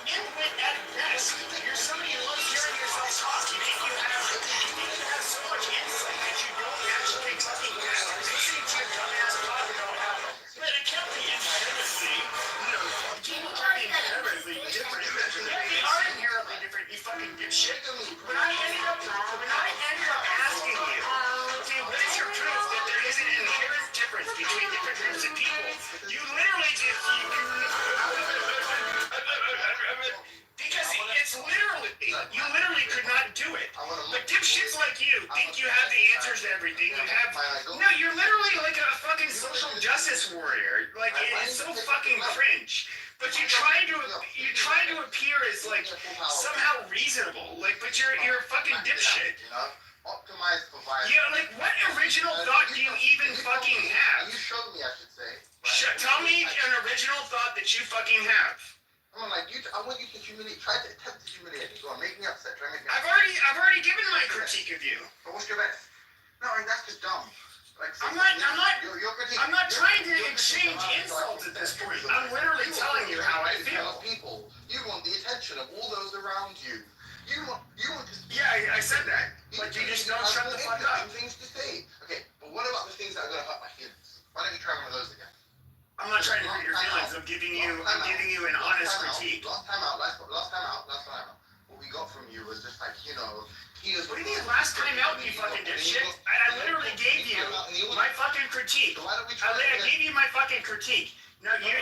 nitwit at best. You're somebody who loves hearing yourself talk. You think you have so much insight that you don't actually fucking have. I was listening to your dumbass talk about how, but it can't be inherently, people are inherently different. Yeah, they are inherently different, you fucking dipshit. When I ended up asking you, okay, what is your proof that there is an inherent difference between different groups of people? You literally just, because it's literally, you literally could not do it. But dipshits like you think you have the answers to everything. No, you're literally like a fucking social justice warrior. Like, it's so fucking cringe. But you try to appear as like somehow reasonable. Like, but you're a fucking dipshit. Optimized for violence. Yeah, like what original thought do you even fucking have? You showed me, I should say. Tell me an original thought that you fucking have. I'm like, I want you to try to attempt to humiliate me. Go on, make me upset. Try to make me I've upset. already given my critique of you. But what's your best? No, I mean, that's just dumb. Like, I'm not trying to you're exchange insults at this point. I'm literally telling you how I feel. People, you want the attention of all those around you. You want to. Yeah, I said that. Like you just don't shut the fuck up. Things to say. Okay, but what about the things that are gonna hurt my feelings? Why don't you try one of those again? I'm not trying to hurt your feelings. I'm giving you an honest critique. Last time out. What we got from you was just like, What do you mean last time out, you fucking dipshit? I literally gave you my fucking critique. I gave you my fucking critique. No, you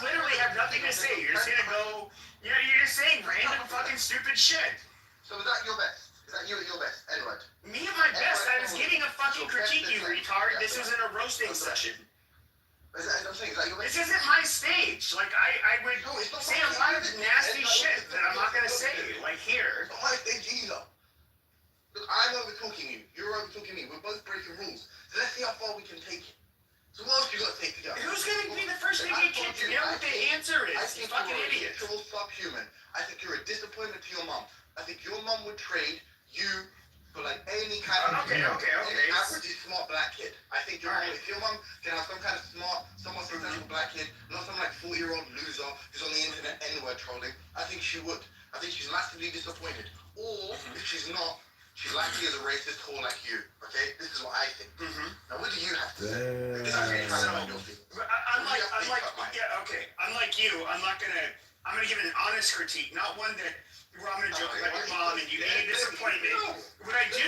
literally have nothing to say. You're just gonna go. You're just saying random fucking stupid shit. So is that your best? Is that your best? Edward? Me at my best? I was giving a fucking critique, you retard. This isn't a roasting session. I'm saying, is that your best? This isn't my stage. Like I would say a lot of nasty shit that I'm not gonna say. Like here. It's not my stage either. Look, I'm over talking you. You're over talking me. We're both breaking rules. So let's see how far we can take it. So what else you got to take to go? Who's gonna be the first to get kicked? You know what the answer is? You fucking idiot. You're a subhuman. I think you're a disappointment to your mom. I think your mom would trade you for like any kind of okay. average smart black kid. I think your mom, if your mom can have some kind of somewhat successful black kid, not some like 40-year-old loser who's on the internet anywhere trolling, I think she would. I think she's massively disappointed. Or if she's not, she's likely as a racist whore like you. Okay, this is what I think. Now, what do you have to say? Because I'm really trying to find your feelings. Unlike you, I'm gonna give an honest critique, not one where I'm gonna joke about your mom and you being a disappointment. What I do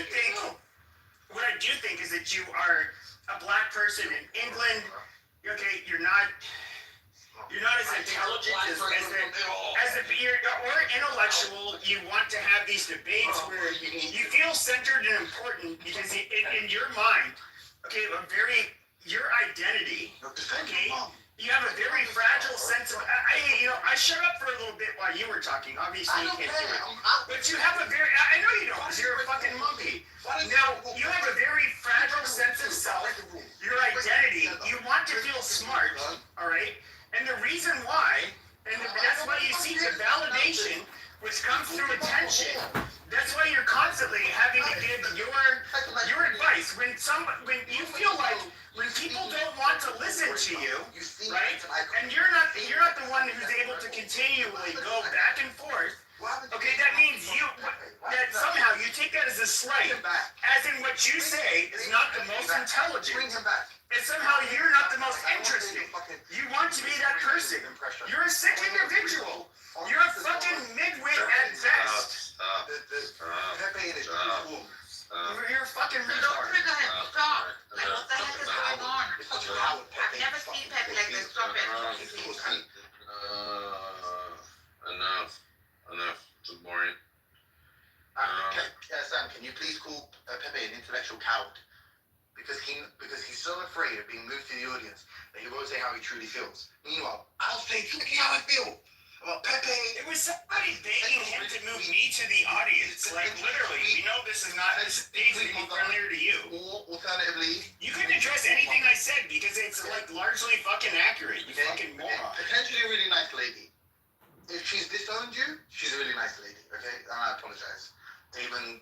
think is that you are a black person in England. Okay, you're not as intelligent or intellectual. You want to have these debates where you feel centered and important because in your mind, okay, your identity, okay, you have a very fragile sense of, I shut up for a little bit while you were talking. Obviously, you can't do it. But you have a very, I know you don't, because you're a fucking monkey. Now, you have a very fragile sense of self, your identity. You want to feel smart, all right? And the reason why, and that's why you seek the validation, which comes through attention. That's why you're constantly having to give your advice. When you feel like when people don't want to listen to you, right? And you're not the one who's able to continually go back and forth. Okay, that means that somehow you take that as a slight, as in what you say is not the most intelligent. And somehow you're not the most interesting. You want to be that person. You're a sick individual. You're a fucking midwit at best. You're a fucking retard. Stop. Like, what the heck is going on? I've never seen Pepe like this. Stop it. Enough. It's boring. Sam, can you please call Pepe an intellectual coward? Because he's so afraid of being moved to the audience that he won't say how he truly feels. Meanwhile, I'll say truly how I feel about Pepe. It was somebody begging him to move me to the audience. Like, literally, we know this is not stating friendlier to you. Or alternatively, you couldn't address anything I said because it's like largely fucking accurate. You fucking moron. Potentially a really nice lady. If she's disowned you, she's a really nice lady. Okay, and I apologize. Even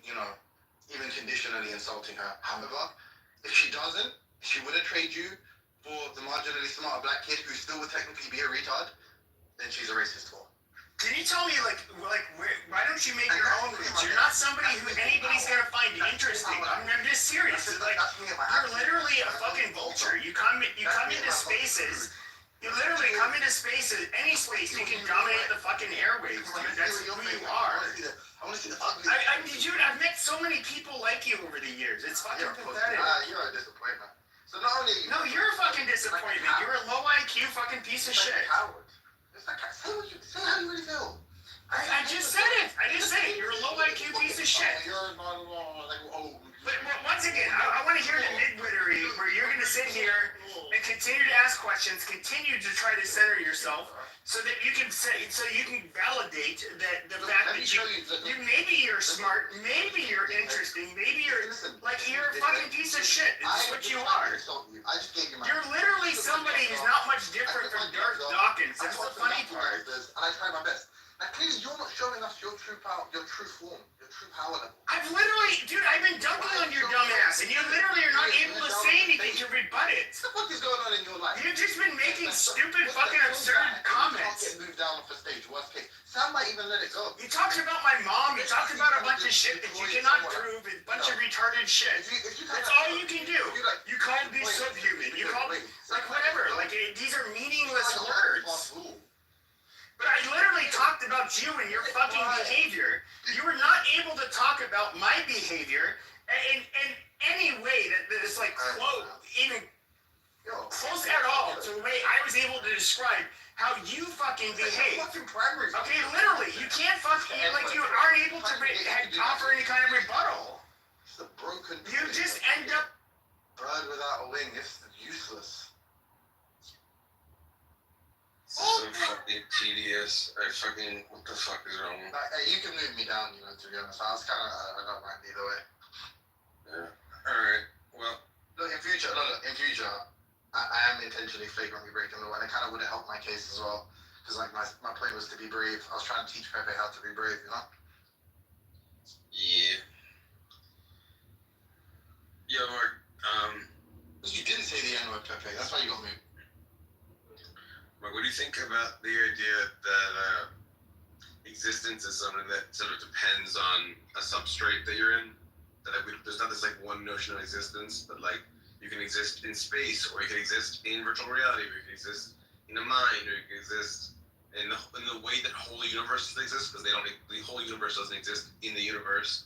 conditionally insulting her. However, if she doesn't, she wouldn't trade you for the marginally smarter black kid who still would technically be a retard, then she's a racist whore. Can you tell me, why don't you make your own rules? You're not somebody who anybody's gonna find interesting. I'm just serious. Like, you're literally a fucking vulture. You come into spaces. You literally come into spaces, any space, you can dominate the fucking airwaves, dude. That's who you are. I've met so many people like you over the years. It's fucking pathetic. You're a disappointment. So not only no, you're a fucking disappointment. You're a low IQ fucking piece of shit. Say how you really feel. I just said it. You're a low IQ piece of shit. But once again, I want to hear the mid-wittery where you're going to sit here and continue to ask questions, continue to try to center yourself, so that you can validate that the fact that you maybe you're smart, maybe you're interesting, maybe you're you're a fucking piece of shit. It's what you are. You're literally somebody who's not much different from Darth Dawkins. That's the funny part. And I try my best. Now, clearly, you're not showing us your true power, your true form, your true power level. I've been dunking on your dumb ass, and you literally are not able to say anything to rebut it. What the fuck is going on in your life? You've just been making stupid, fucking absurd comments. Get moved down off the stage, worst case. Sam might even let it go. You talked about my mom, you talked about a bunch of shit that you cannot prove, a bunch of retarded shit. That's all you can do. You called me subhuman, you called me, whatever, these are meaningless words. But I literally talked about you and your fucking behavior. You were not able to talk about my behavior in any way that is even close at all to the way I was able to describe how you fucking behave. Okay, literally, you can't you aren't able to offer any kind of rebuttal. It's a broken. You just end up. Bird without a wing. It's useless. So fucking tedious. What the fuck is wrong? You can move me down, to be honest. I don't mind either way. Yeah. Alright, well. Look, in future, I am intentionally flagrantly breaking the law, and it kind of would have helped my case as well. Because, my point was to be brave. I was trying to teach Pepe how to be brave, Yeah. Yeah, Mark, you didn't say the N-word, Pepe. That's why you got moved. Mark, what do you think about the idea that existence is something that sort of depends on a substrate that you're in? That there's not this one notion of existence, but you can exist in space, or you can exist in virtual reality, or you can exist in a mind, or you can exist in the way that whole universes exist, because the whole universe doesn't exist in the universe,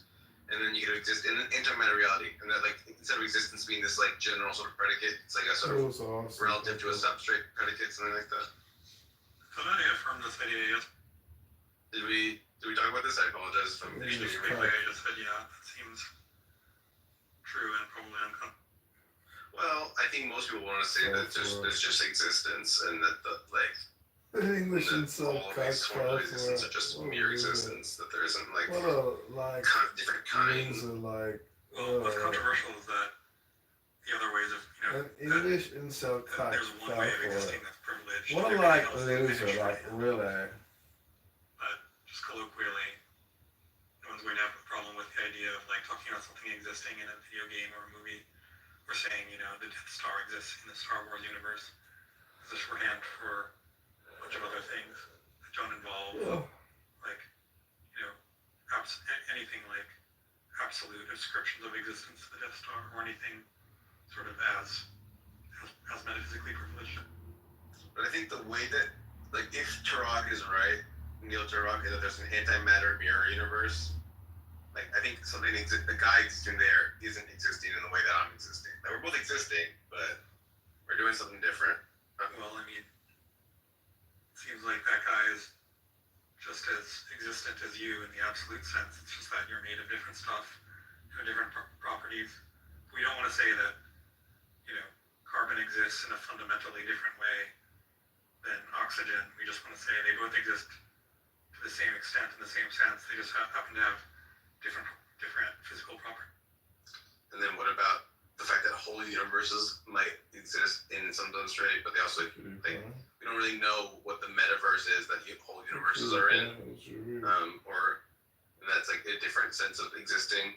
and then you can exist in an intermeta reality, and that instead of existence being this general sort of predicate, it's a sort of relative to a substrate predicate, something like that. Could I affirm this idea yet? Did we talk about this? I apologize if I'm I just said yeah, that seems true and probably uncommon. Well, I think most people want to say that there's just existence, and that English that insult all of these sworn cocktail existence for are just what mere is it? existence, that there isn't like What a like different kinds. loser like Well, what's controversial is that the other ways of, an English insult there's one way of cocktail existing for that's privileged. what a everything like else is loser diminished. like really. But just colloquially, no one's going to have a problem with the idea of like talking about something existing in a video game or a movie, or saying, you know, the Death Star exists in the Star Wars universe as a shorthand for a bunch of other things that don't involve like, you know, anything like absolute descriptions of existence of the Death Star or anything sort of as metaphysically privileged. But I think the way that, like, if Turok is right, Neil Turok, is that there's an antimatter mirror universe, like, I think something the guy existing there isn't existing in the way that I'm existing. Like, we're both existing, but we're doing something different. Well, I mean, it seems like that guy is just as existent as you in the absolute sense. It's just that you're made of different stuff, different properties. We don't want to say that, you know, carbon exists in a fundamentally different way than oxygen. We just want to say they both exist to the same extent in the same sense. They just happen to have different physical properties. And then what about the fact that whole universes might exist in some substrate, but they also, like, we don't really know what the metaverse is that whole universes are in, or and that's like a different sense of existing,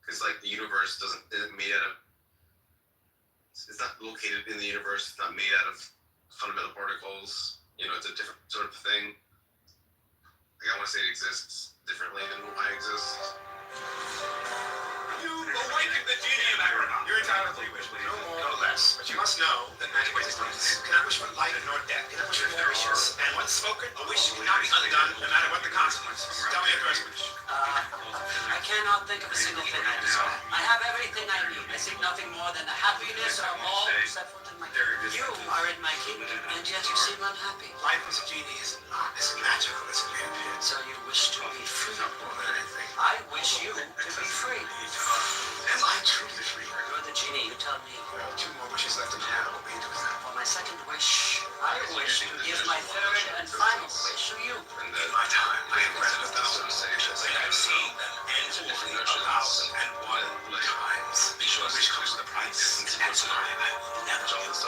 because like the universe isn't made out of, it's not located in the universe, it's not made out of fundamental particles, you know, it's a different sort of thing. Like, I want to say it exists differently than I exist. You awaken the genie of Abaddon. You're entitled to your wish, no more, no less. But you must know that magic existence cannot wish for life nor death, cannot wish for more wishes. And once spoken, a wish cannot be undone, no matter what the consequences. Tell me your first wish. I cannot think of a single thing I desire. I have everything I need. I seek nothing more than the happiness of all who set foot in my kingdom. You are in my kingdom, and yet you seem unhappy. Life as a genie is not as magical as it may appear. So you wish to be free. More than anything. I wish you to be free. Am I truly free? You're the genie, you tell me. There are 2 more wishes left in hand. What will you do with them? For my second wish, I wish to give my third and final wish to you. In my time, I have read 1,000 sages, and I've seen them endlessly 1,001 times. Each wish comes with a price, and that's why I will never lose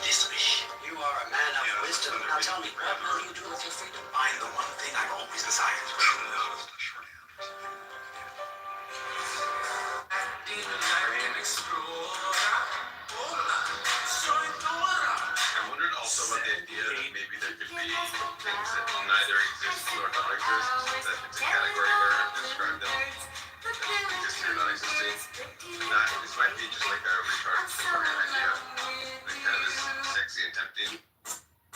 this wish. You are a man of wisdom. Now tell me, what will you do with your freedom? Find the one thing I've always desired. I wondered also about the idea that maybe there could be things that neither exist nor don't exist, that it's a category where to describe them existing or not existing. Not, this might be just like a retarded Victorian idea, like kind of this sexy and tempting,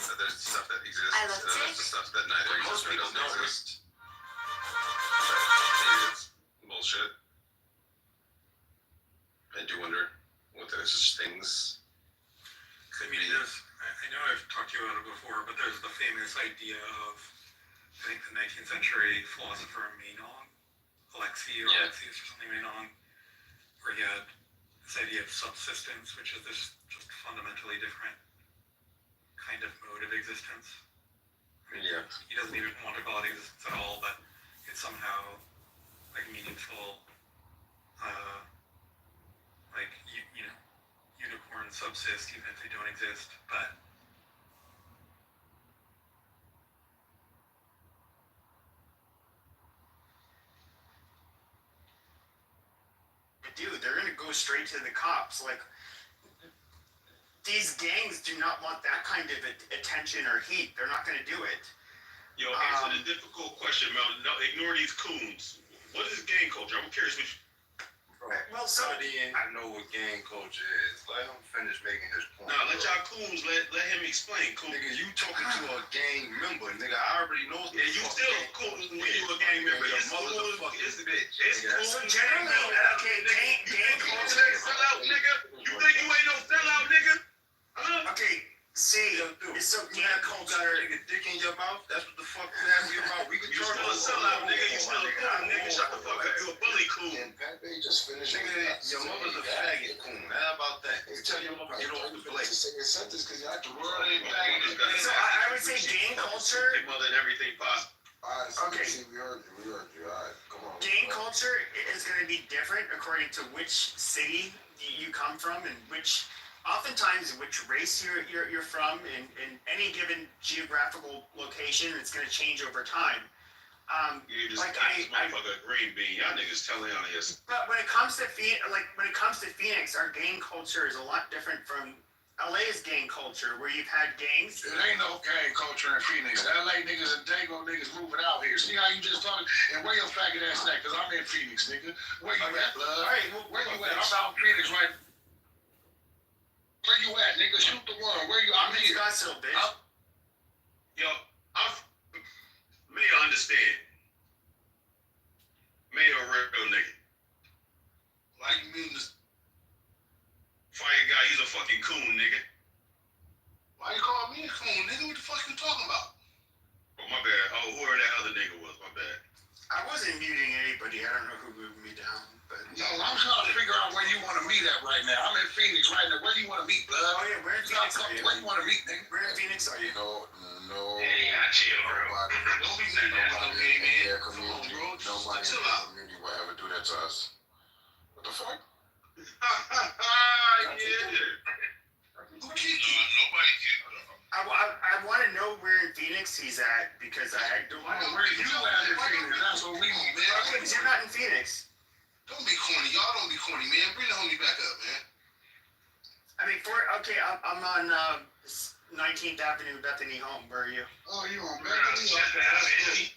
that there's stuff that exists and then there's the stuff that neither exists nor doesn't exist. But maybe it's bullshit. I do wonder what those things could be. I know I've talked to you about it before, but there's the famous idea of, I think, the 19th century philosopher Alexius or something Menon, where he had this idea of subsistence, which is this just fundamentally different kind of mode of existence. I mean, he doesn't even want to call it existence at all, but it's somehow like meaningful, like, you know, unicorns subsist even if they don't exist, but dude, they're gonna go straight to the cops. Like, these gangs do not want that kind of attention or heat. They're not gonna do it. Yo, answer the difficult question, Mel. No, ignore these coons. What is gang culture? I'm curious which. Well, somebody ain't know what gang culture is. Let him finish making his point. Nah, let y'all coons let him explain. Coon. Nigga, you talking to a gang member, nigga. I already know. Yeah, you still cool when you a gang member. It's motherfucking bitch. It's cool. So generally, okay, gang culture. Sellout, nigga. You think you ain't no sellout, nigga? Huh? Okay, see, it's so gang culture. Nigga, dick in your mouth. That's what the fuck you have your mouth. We can You talk still a sellout, nigga. You still a coon, nigga. Shut the fuck up. You a bully coon. And Pat Bay just finished. Nigga, your mother's a faggot coon. How about that? Tell your mother get off the plate. So I would say gang culture culture. Big mother and everything possible. Alright, Okay. see, we heard you. Alright, come on. Gang culture is going to be different according to which city you come from and oftentimes which race you're from in any given geographical location. It's going to change over time. You just Like motherfucker green bean. Y'all niggas telling on this. But when it comes to Phoenix, our gang culture is a lot different from LA's gang culture, where you've had gangs. It ain't no gang culture in Phoenix. LA niggas and Dago niggas moving out here. See how you just talking? And where your faggot ass at? Because I'm in Phoenix, nigga. Where you at, blood? All right, where you at? I'm out in Phoenix, right? Where you at, nigga? Shoot the one. Where you? I'm here. Scottsdale, bitch. Mayor understand. Mayor a real nigga. Why you mean this? Fire guy, he's a fucking coon, nigga. Why you call me a coon, nigga? What the fuck you talking about? Oh, my bad. Oh, whoever that other nigga was, my bad. I wasn't muting anybody. I don't know who moved me down. But no, I'm trying to figure out where you want to meet at right now. I'm in Phoenix right now. Where you want to meet, blood? Oh yeah, where in Phoenix are you? Where you want to meet, nigga? Where in Phoenix are you? No. Hey, I chill, bro. Don't be saying that, okay, man. Their community, nobody in their community will ever do that to us. What the fuck? Yeah. Who kicked you? Nobody kicked him. I want to know where in Phoenix he's at because I don't know where you at in Phoenix. That's what we need, man. Okay, because you're not in Phoenix. Don't be corny. Y'all don't be corny, man. Bring the homie back up, man. I mean, I'm on 19th Avenue, Bethany Home. Where are you? Oh, you on Bethany?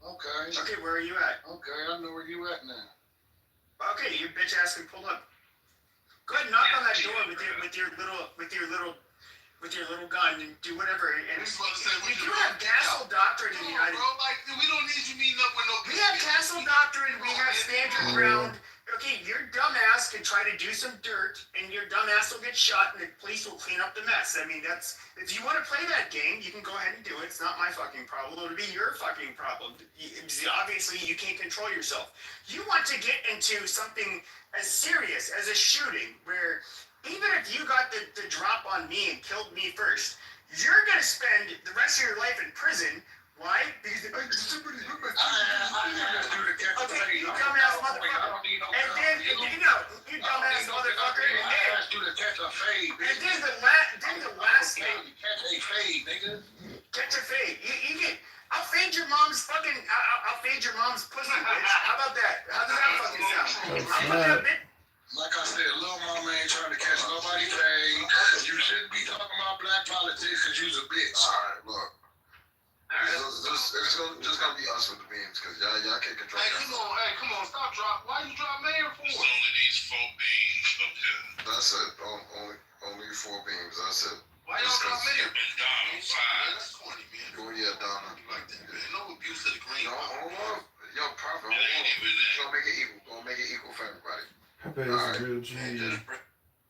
Okay. Okay, where are you at? Okay, I know where you at now. Okay, your bitch ass can pull up. Go ahead, knock on that door with your little gun and do whatever. And we do have castle doctrine in the United States. Bro, like, we don't need you meeting up with no. We have castle doctrine. We have standard ground. Okay, your dumbass can try to do some dirt, and your dumbass will get shot, and the police will clean up the mess. I mean, that's if you want to play that game, you can go ahead and do it. It's not my fucking problem. It'll be your fucking problem. Obviously, you can't control yourself. You want to get into something as serious as a shooting, where even if you got the drop on me and killed me first, you're gonna spend the rest of your life in prison. Why? Because somebody hurt my okay, you dumbass motherfucker. And then you dumbass motherfucker. And then the last thing. Catch a fade, nigga. Catch a fade. You get. I'll fade your mom's fucking. I'll fade your mom's pussy, bitch. How about that? How does that fucking sound? Like I said, little mama ain't trying to catch nobody fade. You shouldn't be talking about black politics because you's a bitch. Alright, look. It's just gonna be us with the beams because y'all can't control that. Come on, stop drop. Why you drop mayor for? It's only these 4 beans up here. That's it. Only 4 beams. That's it. Why y'all drop mayor? And Donald 5. That's corny, man. Oh yeah, Donna. Like that, man. No abuse of the green. No, hold on. Yo, Prophet, hold It ain't on. even that. Gonna make it equal. Gonna make it equal for everybody. Pepe is a real G.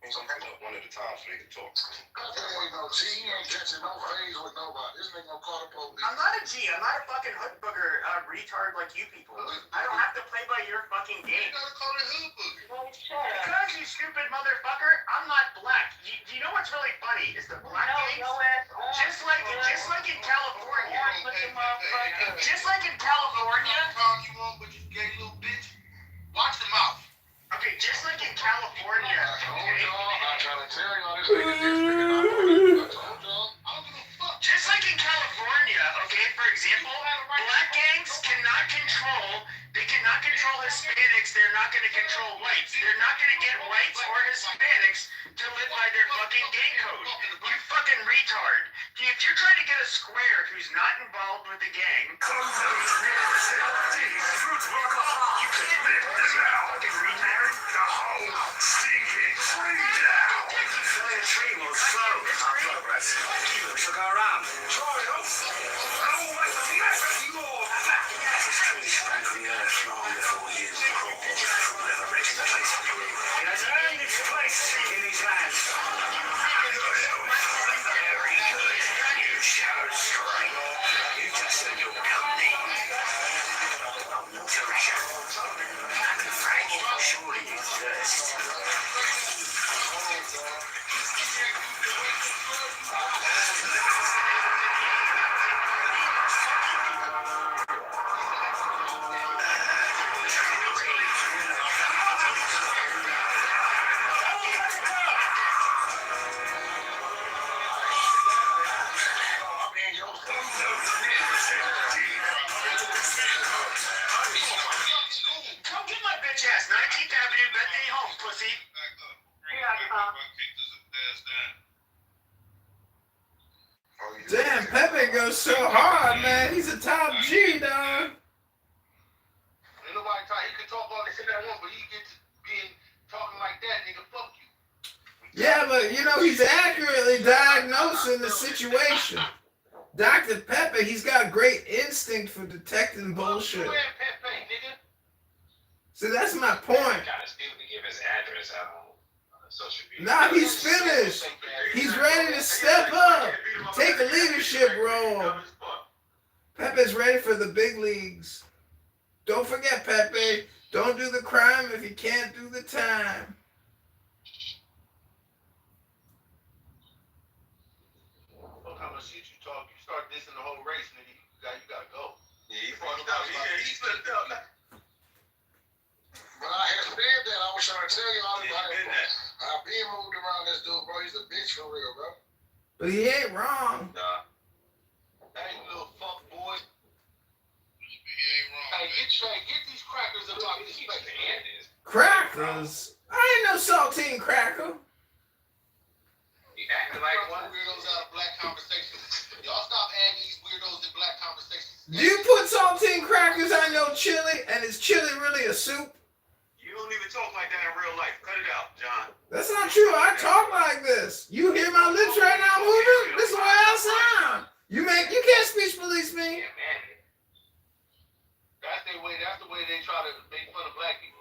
Bring some up one at a time so they can talk. There ain't no G. You ain't catching no phase with nobody. This nigga gonna call the police. I'm not a G. I'm not a fucking hood booger retard like you people. I don't have to play by your fucking game. You gotta call it hood booger. Because you stupid motherfucker, I'm not black. Do you know what's really funny? Is the black gangs, just like in California. Just like in California. You want, but you gay little bitch. Watch the mouth. Okay, just like in California. Okay. I'm trying to tell y'all this nigga. Just like in California, okay, for example, black gangs cannot control Hispanics, they're not going to control whites. They're not going to get whites or Hispanics to live by their fucking gang code. You fucking retard. If you're trying to get a square who's not involved with the gang, you can't live this fucking retard. The whole stinking tree down. The tree will slow our progress. So go around. This tree sprang from the earth long before you crawled from whatever wretched place it grew. It has earned its place in these lands. Very good. You shall scream. You just said your company. Terrific. And Frank, surely you thirst. Come get my bitch ass. 19th Avenue, Bethany home, pussy. Here I come. Damn, Pepe goes so hard, man. He's a top G, dog. Ain't nobody talk. He can talk all this shit that want, but he gets being talking like that, nigga. Fuck you. Yeah, but you know, he's accurately diagnosing the situation. Dr. Pepe, he's got great instinct for detecting bullshit. See, that's my point. Got his people to give his address out on social media. Nah, he's finished. He's ready to step up, take a leadership role. Pepe's ready for the big leagues. Don't forget, Pepe, don't do the crime if you can't do the time. Look how much shit you talk. You start dissing the whole race, nigga. You gotta go. Yeah, he fucked up. He slipped up. But I had said that. I was trying to tell you all about it. I've been moved around this dude, bro. He's a bitch for real, bro. But he ain't wrong. Nah. Hey, little fuck boy. Hey, get these crackers about this place. Crackers? I ain't no saltine cracker. He acting like one. Weirdos out of black conversations. Y'all stop adding these weirdos in black conversations. Do you put saltine crackers on your chili, and is chili really a soup? You don't even talk like that in real life. Cut it out, John. That's not true. I talk like this. You hear my lips right now moving? This is the way I sound. You can't speech police me. Yeah, man. That's the way they try to make fun of black people.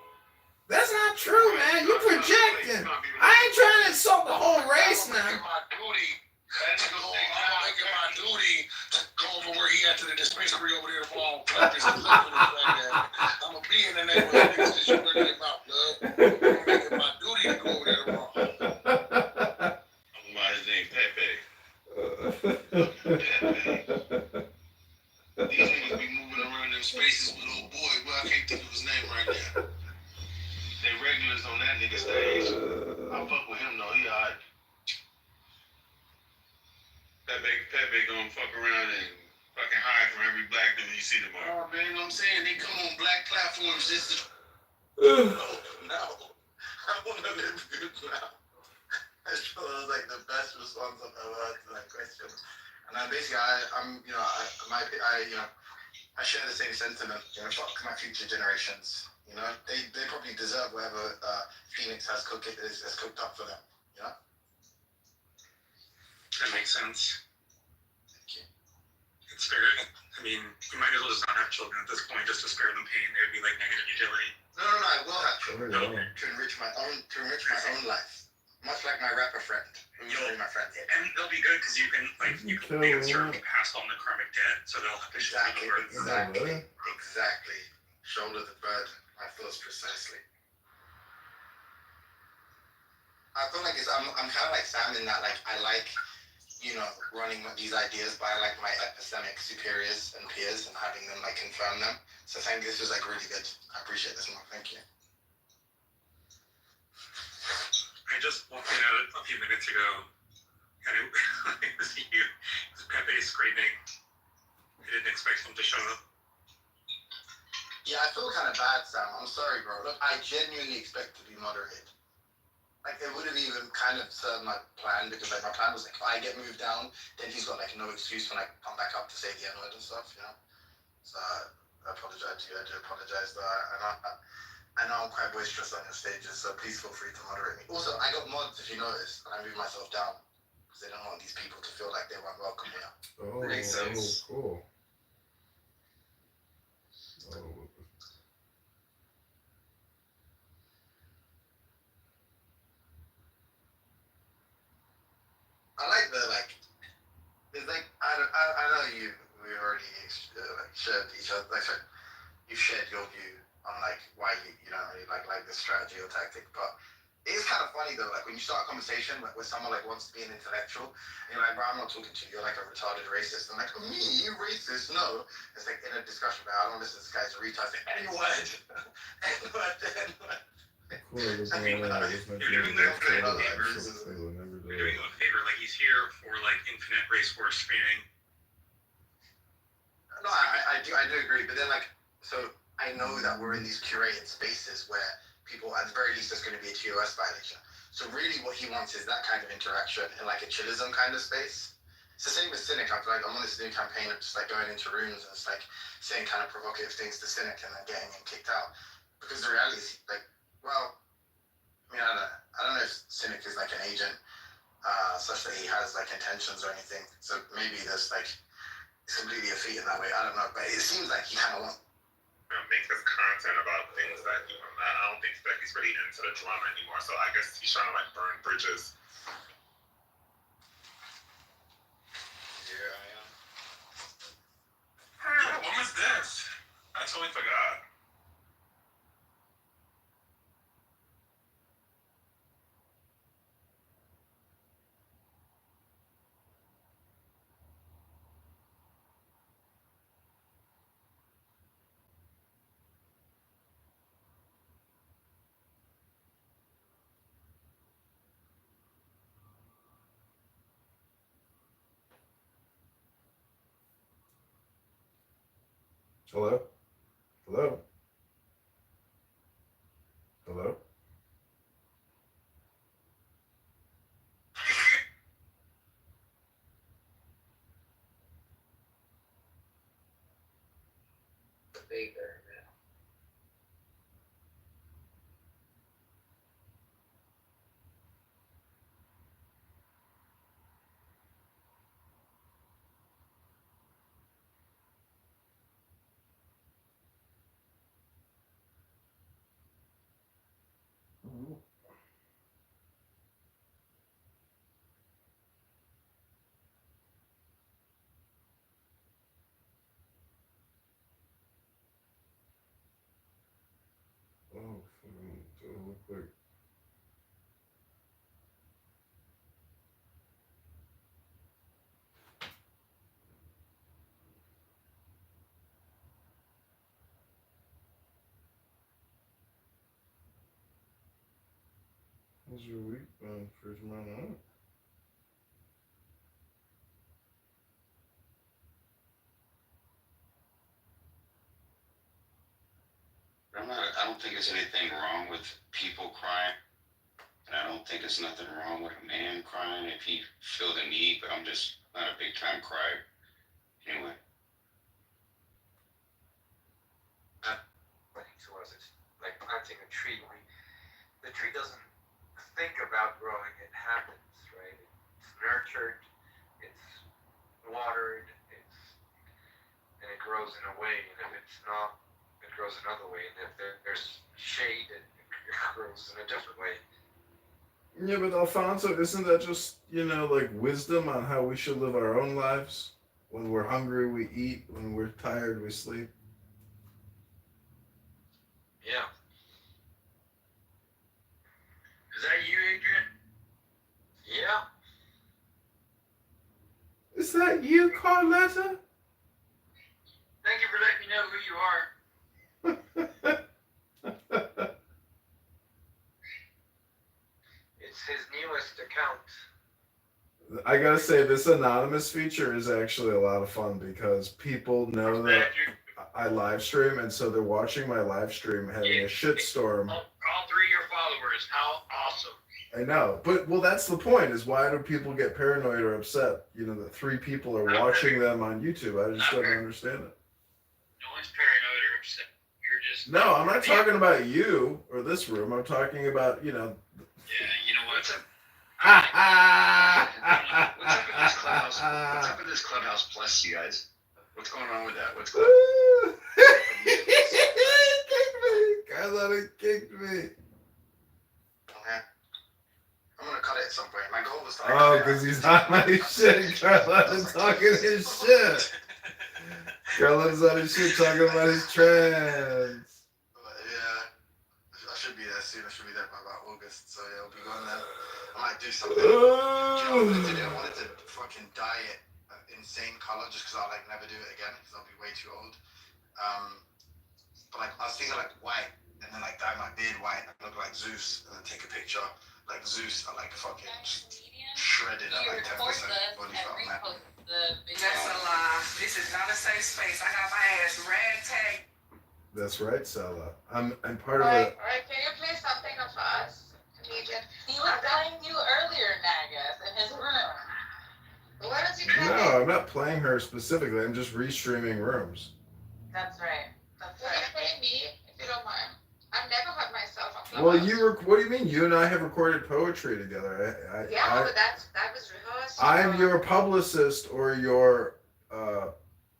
That's not true, man. You projecting. I ain't trying to insult the whole race now. I'm making my duty to go over where he at to the dispensary over there for all purpose. I'm gonna be in the neighborhood niggas that you ready to out, blood. I'm making my duty to go over there tomorrow. His name Pepe. These niggas be moving around them spaces with old boy, but I can't think of his name right now. They regulars on that nigga stage. I fuck with him though, he alright. Pepe gonna fuck around and fucking hide from every black dude you see tomorrow. Oh man, you know what I'm saying? They come on black platforms just to No, I wanna live good now. That was like the best response I've ever had to that question. And I basically, I share the same sentiment. You know, fuck my future generations. You know, they probably deserve whatever Phoenix has cooked up for them. You know. That makes sense. Thank you. It's fair. I mean, you might as well just not have children at this point, just to spare them pain. They would be like negative utility. No, I will have children to enrich my own life. Much like my rapper friend. You'll be my friend. And they'll be good because you can make a certain pass on the karmic debt, so they'll have to show the birth. Exactly. Shoulder the bird. My thoughts precisely. I feel like I'm kind of like Sam in that, like, I like, you know, running these ideas by like my epistemic superiors and peers and having them like confirm them. So I think this was like really good. I appreciate this more. Thank you. I just walked in a few minutes ago, and it was you. It was Pepe screaming. I didn't expect him to show up. Yeah, I feel kind of bad, Sam. I'm sorry, bro. Look, I genuinely expect to be moderated. Like, it would have even kind of served my plan, because like my plan was like, if I get moved down, then he's got like no excuse when I come back up to say the N-word and stuff, you know? So I apologize to you. I do apologize, though. I know I'm quite boisterous on your stages, so please feel free to moderate me. Also, I got mods, if you notice, and I moved myself down because they don't want these people to feel like they weren't welcome here. Oh, Makes sense. Cool. I like the like. It's like I know we already like shared each other. Like you shared your view on like why you know like this strategy or tactic, but it is kind of funny though. Like when you start a conversation like with someone like wants to be an intellectual, and you're like, bro, I'm not talking to you. You're like a retarded racist. I'm like, me, you racist? No. It's like in a discussion, but I don't listen to this guy's retard. N-word, N-word. You're doing a favor. Like he's here for like infinite race war screening. you, I do agree. But then, like, so I know that we're in these curated spaces where people, at the very least, there's going to be a TOS violation. So really, what he wants is that kind of interaction in like a chillism kind of space. It's the same with Cynic. I feel like I'm on this new campaign of just like going into rooms and it's like saying kind of provocative things to Cynic and then getting him kicked out. Because the reality is, like, well, I mean, I don't know if Cynic is like an agent, such that he has like intentions or anything. So maybe there's like it's completely a feat in that way. I don't know, but it seems like he kind of wants. Make his content about things that I don't think that he's really into the drama anymore. So I guess he's trying to like burn bridges. Here I am. Yeah, when was this? I totally forgot. Hello? Hello? Hello? Baker, man. Oh, don't look like. How's your week been for tomorrow night? I don't think there's anything wrong with people crying. And I don't think there's nothing wrong with a man crying if he feel the need, but I'm just not a big time crier. Anyway. To us, it's like planting a tree. The tree doesn't think about growing; it happens, right? It's nurtured, it's watered, and it grows in a way. And if it's not, it grows another way. And if there's shade, it grows in a different way. Yeah, but Alfonso, isn't that just, like wisdom on how we should live our own lives? When we're hungry, we eat. When we're tired, we sleep. Yeah. Is that you, Adrian? Yeah. Is that you, Carletta? Thank you for letting me know who you are. It's his newest account. I gotta say, this anonymous feature is actually a lot of fun because people know that I live stream, and so they're watching my live stream having a shitstorm. All three of your followers, how awesome. I know, but that's the point. Is why do people get paranoid or upset? That 3 people are watching them on YouTube. I just don't understand it. No one's paranoid or upset. You're just. No, I'm not talking about you or this room. I'm talking about Yeah, you know what? What's up with this Clubhouse Plus, you guys? What's going on with that? What's going on? Carlotta kicked me. Okay. I'm gonna cut it at some point. My goal was to. Oh, because he's on my shit. Carlotta's talking his shit. Carlotta's on his shit talking about his trans. Yeah. I should be there soon. I should be there by about August. So yeah, I'll be going there. I might do something. I wanted to fucking dye it an insane color just because I'll like never do it again because I'll be way too old. But like I was thinking like white and then like dye my beard white and look like Zeus and then take a picture like Zeus and like fucking shredded at like 10% body fat. the video. That's a lie. This is not a safe space. I got my ass ragtag. That's right, Sella. I'm part of Alright, it. alright, can you play something of us, comedian? He was playing you earlier, Nagas, in his room. What is he playing? No, I'm not playing her specifically. I'm just restreaming rooms. That's right. That's Will you right. play me, if you don't mind? I've never heard myself on Well, Clubhouse. what do you mean? You and I have recorded poetry together. But that was rehearsed. I'm your publicist or your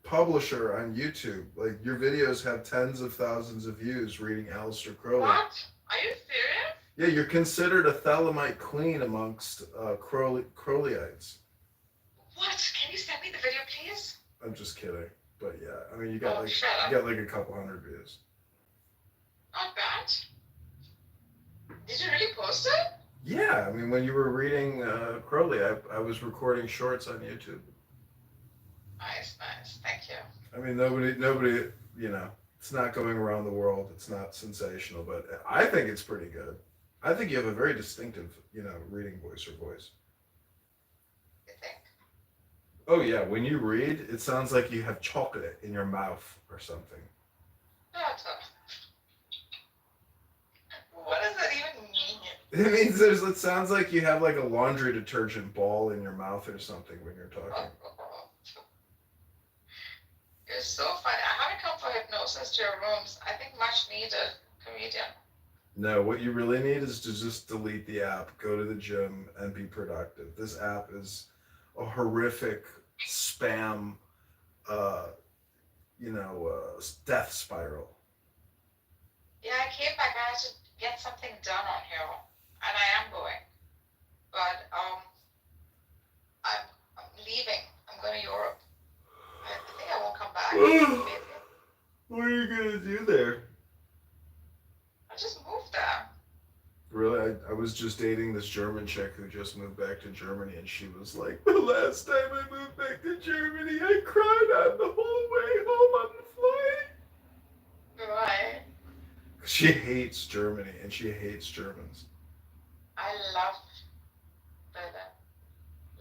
publisher on YouTube. Like, your videos have tens of thousands of views reading Aleister Crowley. What? Are you serious? Yeah, you're considered a Thelemite queen amongst Crowleyites. What? Can you send me the video, please? I'm just kidding. But yeah, I mean, you got Oh, like shut up. a couple hundred views. Not bad. Did you really post it? Yeah, I mean, when you were reading Crowley, I was recording shorts on YouTube. Nice, nice. Thank you. I mean, nobody, you know, it's not going around the world. It's not sensational, but I think it's pretty good. I think you have a very distinctive, you know, reading voice or voice. You think? Oh yeah, when you read, it sounds like you have chocolate in your mouth or something. Shut up. What does that even mean? It means it sounds like you have like a laundry detergent ball in your mouth or something when you're talking. You're so funny. I haven't come for hypnosis to your rooms. I think much needed, comedian. No, what you really need is to just delete the app, go to the gym, and be productive. This app is a horrific spam, death spiral. Yeah, I came back. I had to get something done on here, and I am going. But I'm leaving. I'm going to Europe. I think I won't come back. Maybe. What are you gonna do there? I just moved there. Really, I was just dating this German chick who just moved back to Germany, and she was like, the last time I moved back to Germany, I cried on the whole way home on the flight. Right. She hates Germany, and she hates Germans. I love Berlin.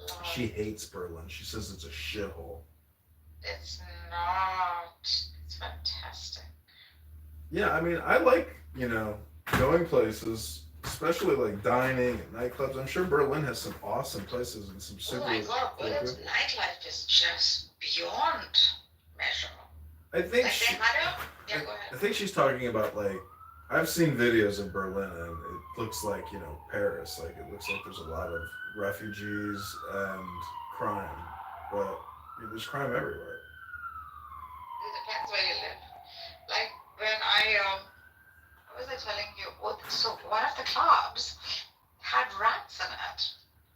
Love. She hates Berlin. She says it's a shithole. It's not. It's fantastic. Yeah, I mean, I like, going places, especially like dining and nightclubs. I'm sure Berlin has some awesome places and some super. Oh my God, Berlin's nightlife is just beyond measure. I think Like she, they had a. Yeah, go I ahead. think she's talking about like, I've seen videos of Berlin and it looks like, Paris. Like it looks like there's a lot of refugees and crime, but there's crime everywhere. It depends where you live. Like when what was I telling you? So one of the clubs had rats in it,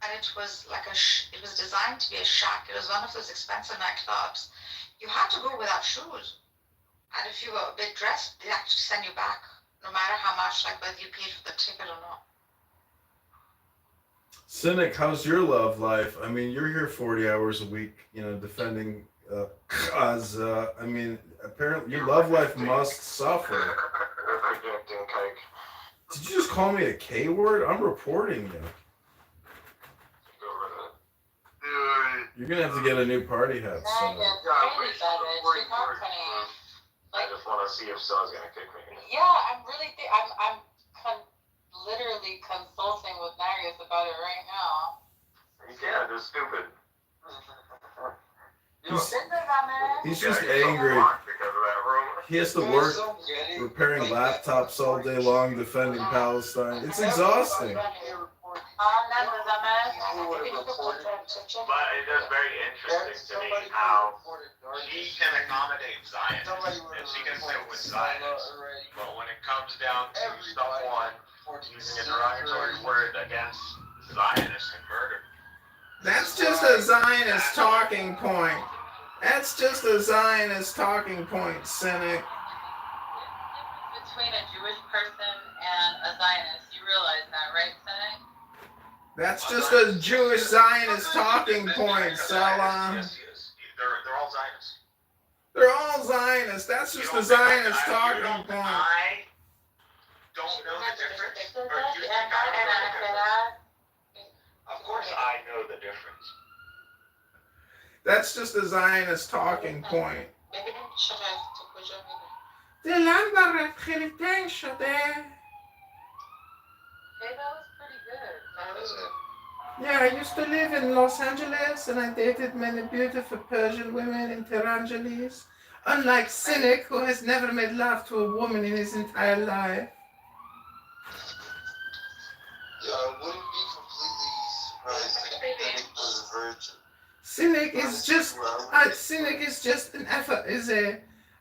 and it was like it was designed to be a shack. It was one of those expensive nightclubs. You had to go without shoes, and if you were a bit dressed, they had to send you back, no matter how much, like whether you paid for the ticket or not. Cynic, how's your love life? I mean, you're here 40 hours a week, defending cause. I mean, apparently your love life must suffer. Did you just call me a K word? I'm reporting you. You're gonna have to get a new party hat. So. I just want to see if Sal's gonna kick me. Yeah, I'm really. Literally consulting with Nagas about it right now. Yeah, they're stupid. He's just angry. He has to work repairing laptops all day long, defending Palestine. It's exhausting. But it is very interesting to me how she can accommodate Zionists and she can live with Zionists. But when it comes down to someone using a derogatory word against Zionists and murder. That's just a Zionist talking point. That's just a Zionist talking point, cynic. Between a Jewish person and a Zionist, you realize that, right, cynic? That's just a Jewish Zionist talking point, Salah. Yes, they're all Zionists. They're all Zionists. That's just a Zionist talking point. I don't know the difference. Or you think I know the difference? Of course I know the difference. That's just a Zionist talking point. Hey, that was pretty good. Yeah, I used to live in Los Angeles and I dated many beautiful Persian women in Terangeles. Unlike Cynic, who has never made love to a woman in his entire life. Yeah, I wouldn't be completely surprised if Cynic was a virgin. Cynic is just an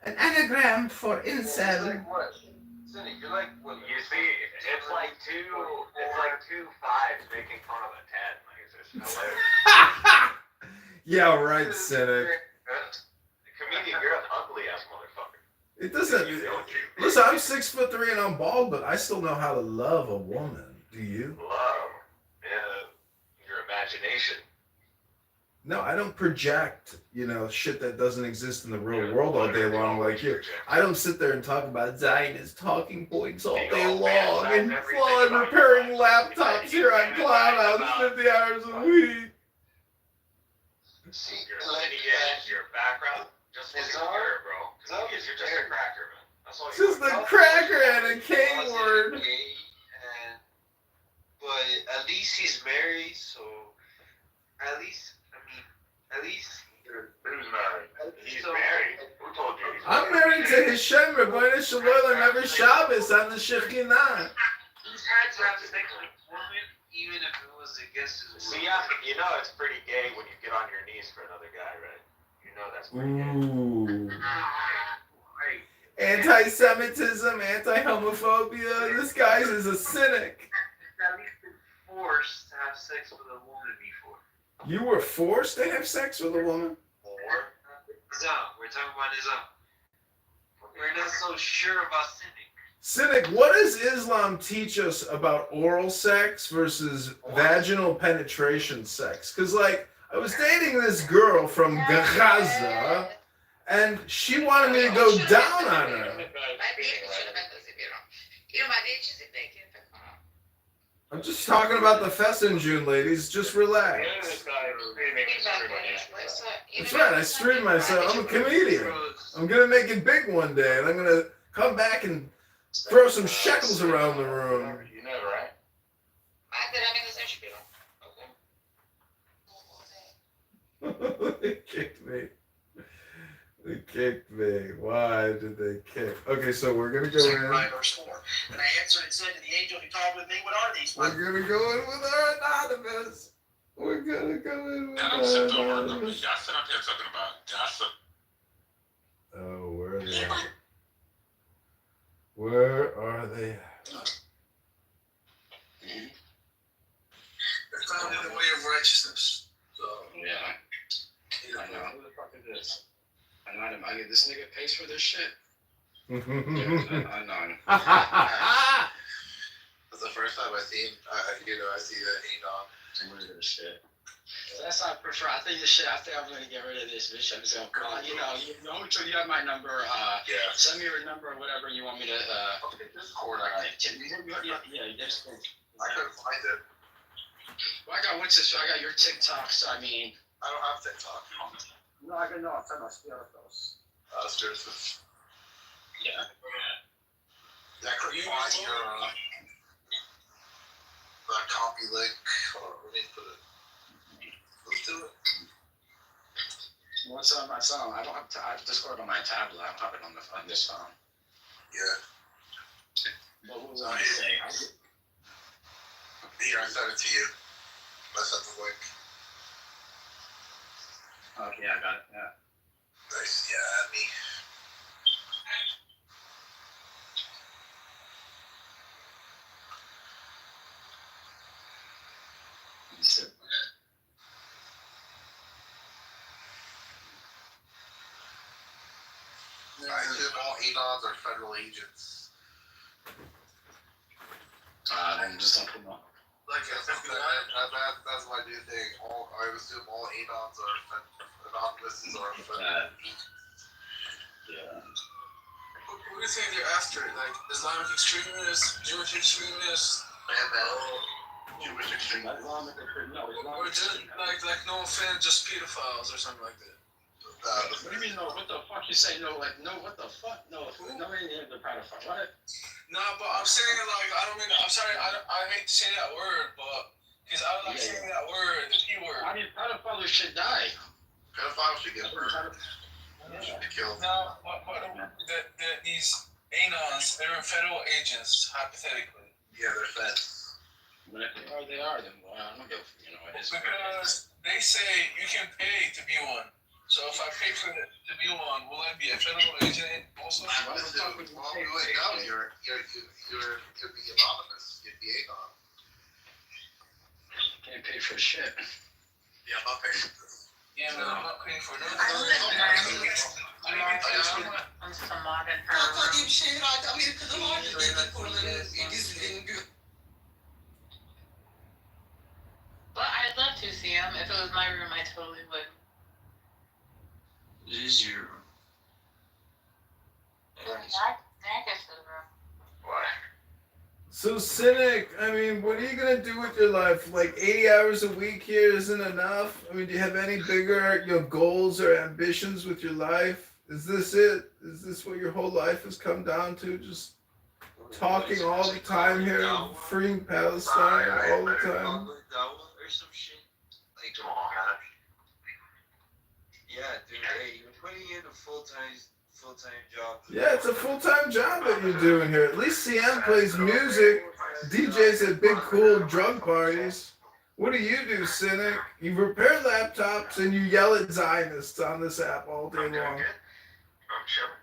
an anagram for incel. Like what? Cynic, you're like what? You see, it's like two fives making fun of a 10. Like it's just hilarious. Yeah, right, Cynic. Comedian, you're an ugly ass motherfucker. It doesn't. Listen, I'm 6'3" and I'm bald, but I still know how to love a woman. Do you? Love, yeah, your imagination. No, I don't project, shit that doesn't exist in the real world all day long like you. I don't sit there and talk about Zionist talking points all day long and while I'm repairing laptops here on Cloudhouse 50 hours a week. See, your lineage, your background, just look at her, bro. You're just a cracker, man. That's all Just a cracker and a K word. But at least he's married, so at least Who's married? He's married. Who told you he's I'm married to Hashem, Rabbeinu Shalom, every Shabbos on the Shekhinah. he's had to have sex with a woman, even if it was against his will. See, you know it's pretty gay when you get on your knees for another guy, right? You know that's pretty gay. Ooh. Anti-Semitism, anti-homophobia. This guy is a cynic. He's at least been forced to have sex with a woman before. You were forced to have sex with a woman? Nizam. We're talking about Nizam. We're not so sure about Cynic. Cynic, what does Islam teach us about oral sex versus vaginal penetration sex? Because, I was dating this girl from Gaza, and she wanted me to go down on her. I'm just talking about the Fessenjune, ladies. Just relax. That's right, I stream myself. I'm a comedian. I'm going to make it big one day, and I'm going to come back and throw some shekels around the room. You know, right? They kicked me. They kicked me. Why did they kick? Okay, so we're going to go in. Right, verse 4. And I answered and said to the angel who talked with me, what are these? We're going to go in with our anonymous. We're going to go in with our anonymous. That's what I'm talking about. Gossip. Oh, where are they at? Where are they at? They're found in the way of righteousness. So, Yeah. I know. Who the fuck is this? I know him. This nigga pays for this shit. I know him. That's the first time I see him. I see that Adon. I'm rid of this shit. That's not for sure. I think I'm gonna get rid of this bitch. I'm just gonna call. You have my number. Send me your number or whatever you want me to. Discord. Yeah, just. I couldn't find it. Well, I got your TikTok. So I mean. I don't have TikTok. No, I don't know. I'm talking about those. Seriously. Yeah. I couldn't find your that copy link. Hold on, let me put it. Let's do it. What's on my phone? I don't have I have Discord on my tablet. I don't have it on this phone. Yeah. What was I saying? Here, I sent it to you. I sent the link. Okay, I got it. Yeah. Nice. Yeah, add me. I assume all Adons are federal agents. Then just don't put them on. That's my new thing. I assume all Adons are anonymous or federal agents. Yeah. What do you think they're after? Like Islamic extremists, Jewish extremists? It was extreme. Or just like no offense, just pedophiles or something like that. What do you mean no? What the fuck you say no? Like no? What the fuck? No, no one in the pedophile. What? No, but I'm saying like I don't mean. I'm sorry. I hate to say that word, but because I don't like saying that word, the P word. I mean, pedophiles should die. Pedophiles should get burned. Should be killed. No, but these anons, they're federal agents, hypothetically. Yeah, they're feds. But if they are, then well, I don't give. You know, it is. Because they say you can pay to be one. So if I pay for it to be one, will I be a federal agent also? Well, you'd be anonymous. You'd be anon. Can't pay for shit. Yeah, I'm not paying for this. Yeah, but I'm not paying for nothing. I'm some modern Anlattığım şeyler Amerika'da vardı dedi konuların dizilerin bir. But I'd love to see him. If it was my room, I totally would. It is your room. That gets to the room. Why? So cynic, I mean, what are you gonna do with your life? Like 80 hours a week here isn't enough? I mean, do you have any bigger, goals or ambitions with your life? Is this it? Is this what your whole life has come down to? Just talking all the time here, freeing Palestine all the time? Or some shit. Like, yeah, dude. Hey, you're putting in a full-time job. Yeah, it's a full-time job that you're doing here. At least CM plays music, DJs at big cool drug parties. What do, cynic? You repair laptops and you yell at Zionists on this app all day long. I'm chilling.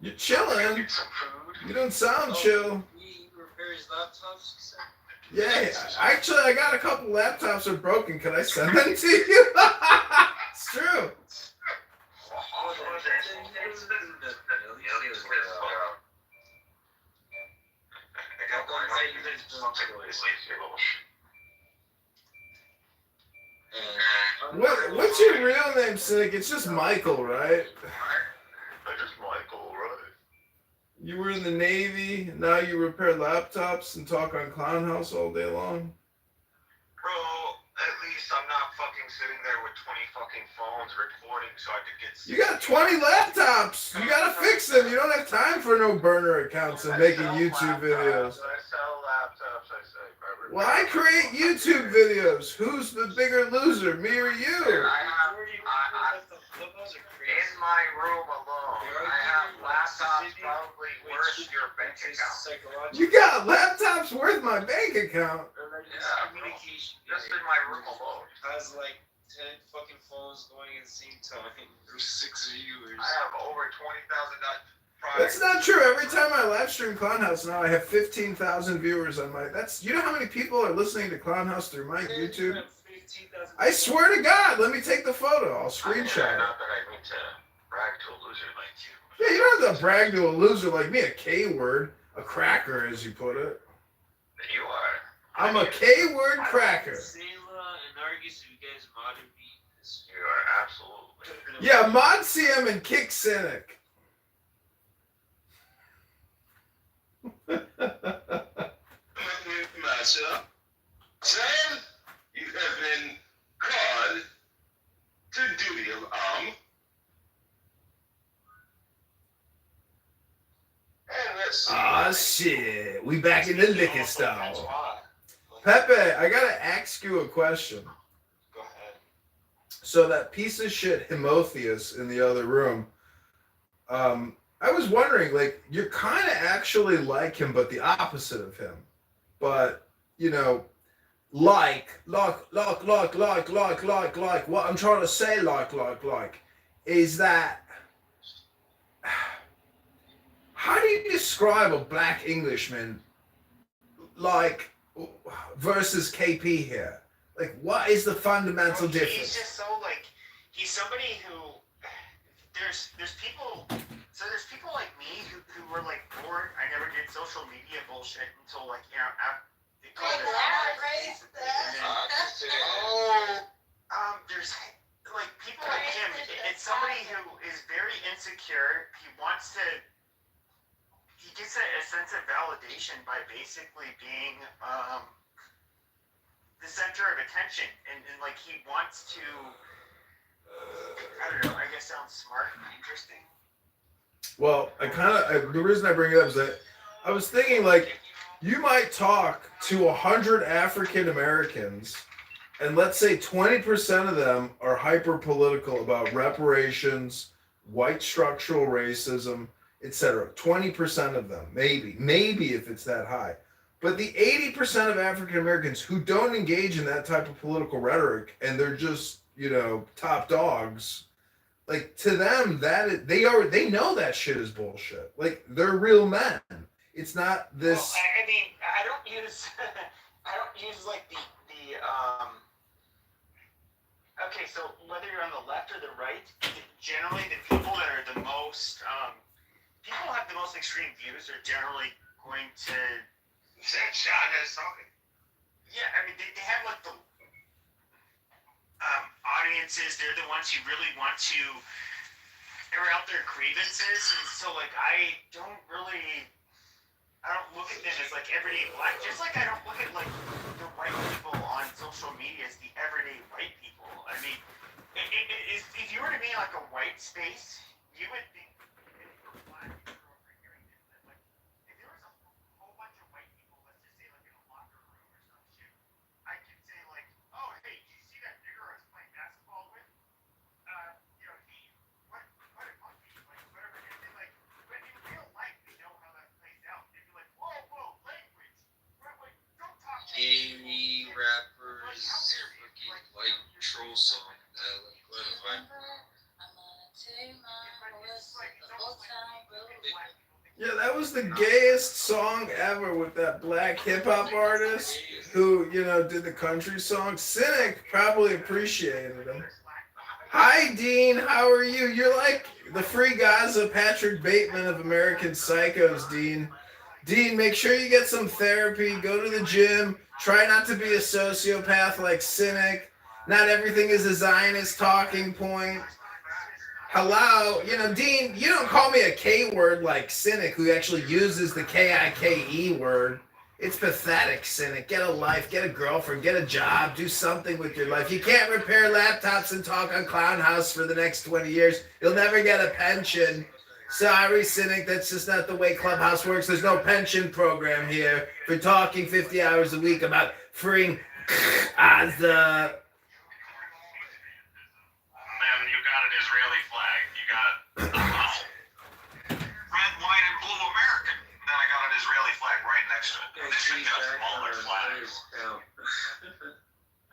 You're chilling? Get some food. You don't sound chill. He repairs laptops, you said? Yeah, actually, I got a couple laptops that are broken. Can I send them to you? It's true. What's your real name, Cynic? It's just Michael, right? Just Michael, right? You were in the Navy, now you repair laptops and talk on Clown House all day long? Bro, at least I'm not fucking sitting there with 20 fucking phones recording so I could get... You got 20 laptops! You gotta fix them! You don't have time for no burner accounts and making YouTube videos. I sell laptops, I say. Well, I create YouTube videos. Who's the bigger loser, me or you? In my room alone, I have laptops probably worth your bank account. You got laptops worth my bank account. Communication. Just in my room alone. Has like 10 fucking phones going at the same time. There's 6 viewers. I have over $20,000. That's not true. Every time I live stream Clown House now, I have 15,000 viewers on my... You know how many people are listening to Clown House through my YouTube? I swear to God, let me take the photo. I'll screenshot it. Not that I need to brag to a loser like you. Yeah, you don't have to brag to a loser like me, a K-word, a cracker, as you put it. You are. I'm a K-word cracker. Sayla and Argus, you guys modern beat this. You are absolutely. Yeah, mod CM and kick Cynic. Master, Sam, you have been called to duty of arm. And let's see. Ah, shit. We back in the liquor store. Pepe, I gotta ask you a question. Go ahead. So that piece of shit Himotheus in the other room, I was wondering, like, you're kind of actually like him, but the opposite of him. But, you know, like, what I'm trying to say, is that, how do you describe a black Englishman, like, versus KP here? Like, what is the fundamental difference? He's just so, like, he's somebody who, there's people... So there's people like me who were like bored. I never did social media bullshit until like, you know, after there's like people like him. It's somebody who is very insecure. He wants to he gets a sense of validation by basically being the center of attention, and like he wants to. I don't know. I guess sounds smart and interesting. Well, the reason I bring it up is that I was thinking, like, you might talk to 100 African Americans, and let's say 20% of them are hyper political about reparations, white structural racism, etc. 20% of them, maybe if it's that high. But the 80% of African Americans who don't engage in that type of political rhetoric, and they're just, top dogs, like, to them, they know that shit is bullshit. Like, they're real men. It's not this. Well, I mean, I don't use like the Okay, so whether you're on the left or the right, generally the people that are the most people have the most extreme views are generally going to. Sean is talking. Yeah, I mean they have like the audiences. They're the ones who really want to air out their grievances, and so like I don't look at them as like everyday black. Just like I don't look at like the white people on social media as the everyday white people. I mean, if you were to be in like a white space, you would think if you were black, you were overhearing this. That like if there was a whole bunch of white people, let's just say like in a locker room or some shit, I could say like, oh hey, did you see that nigger I was playing basketball with? What a monkey, like whatever. And then like, but in real life, they know how that plays out. They'd be like, whoa, language. Like, don't talk. Gay rappers, fucking white troll song. Yeah, that was the gayest song ever with that black hip hop artist who, did the country song. Cynic probably appreciated him. Hi, Dean. How are you? You're like the Free Gaza Patrick Bateman of American Psychos, Dean. Dean, make sure you get some therapy. Go to the gym. Try not to be a sociopath like Cynic. Not everything is a Zionist talking point. Hello, Dean, you don't call me a K word like Cynic, who actually uses the K-I-K-E word. It's pathetic, Cynic. Get a life, get a girlfriend, get a job, do something with your life. You can't repair laptops and talk on Clown House for the next 20 years. You'll never get a pension. Sorry, Cynic, that's just not the way Clubhouse works. There's no pension program here for talking 50 hours a week about freeing the... Man, you got an Israeli flag. You got red, white, and blue American. Then I got an Israeli flag right next to it. This is a smaller flag.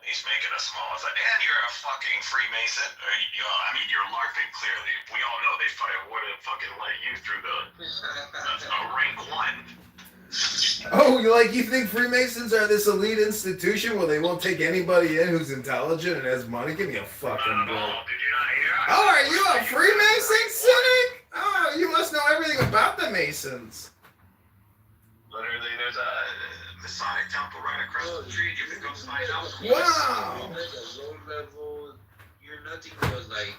He's making a small. It's like, and you're a fucking Freemason. You're LARPing clearly. We all know they wouldn't fucking let you through the rank one. Oh, you think Freemasons are this elite institution where they won't take anybody in who's intelligent and has money? Give me a fucking break. Oh, are you a Freemason, Cynic? Oh, you must know everything about the Masons. Literally, there's a Masonic temple right across the street. You can go find out. Wow. Like a low level, you're nothing but like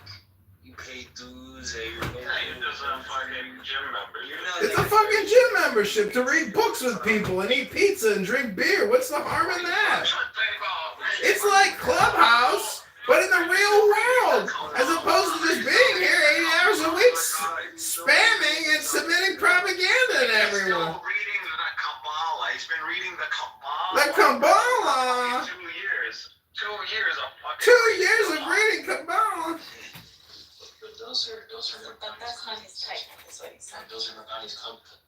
you pay dues and you're you're just a fucking gym member. It's a fucking gym membership to read books with people and eat pizza and drink beer. What's the harm in that? It's like Clubhouse, but in the real world, as opposed to just being here 80 hours a week spamming and submitting propaganda to everyone. He's been reading the Kabbalah. The Kabbalah. 2 years. 2 years of fucking. 2 years of reading Kabbalah. Those are not his type. That's what he said. Those are not his comfort.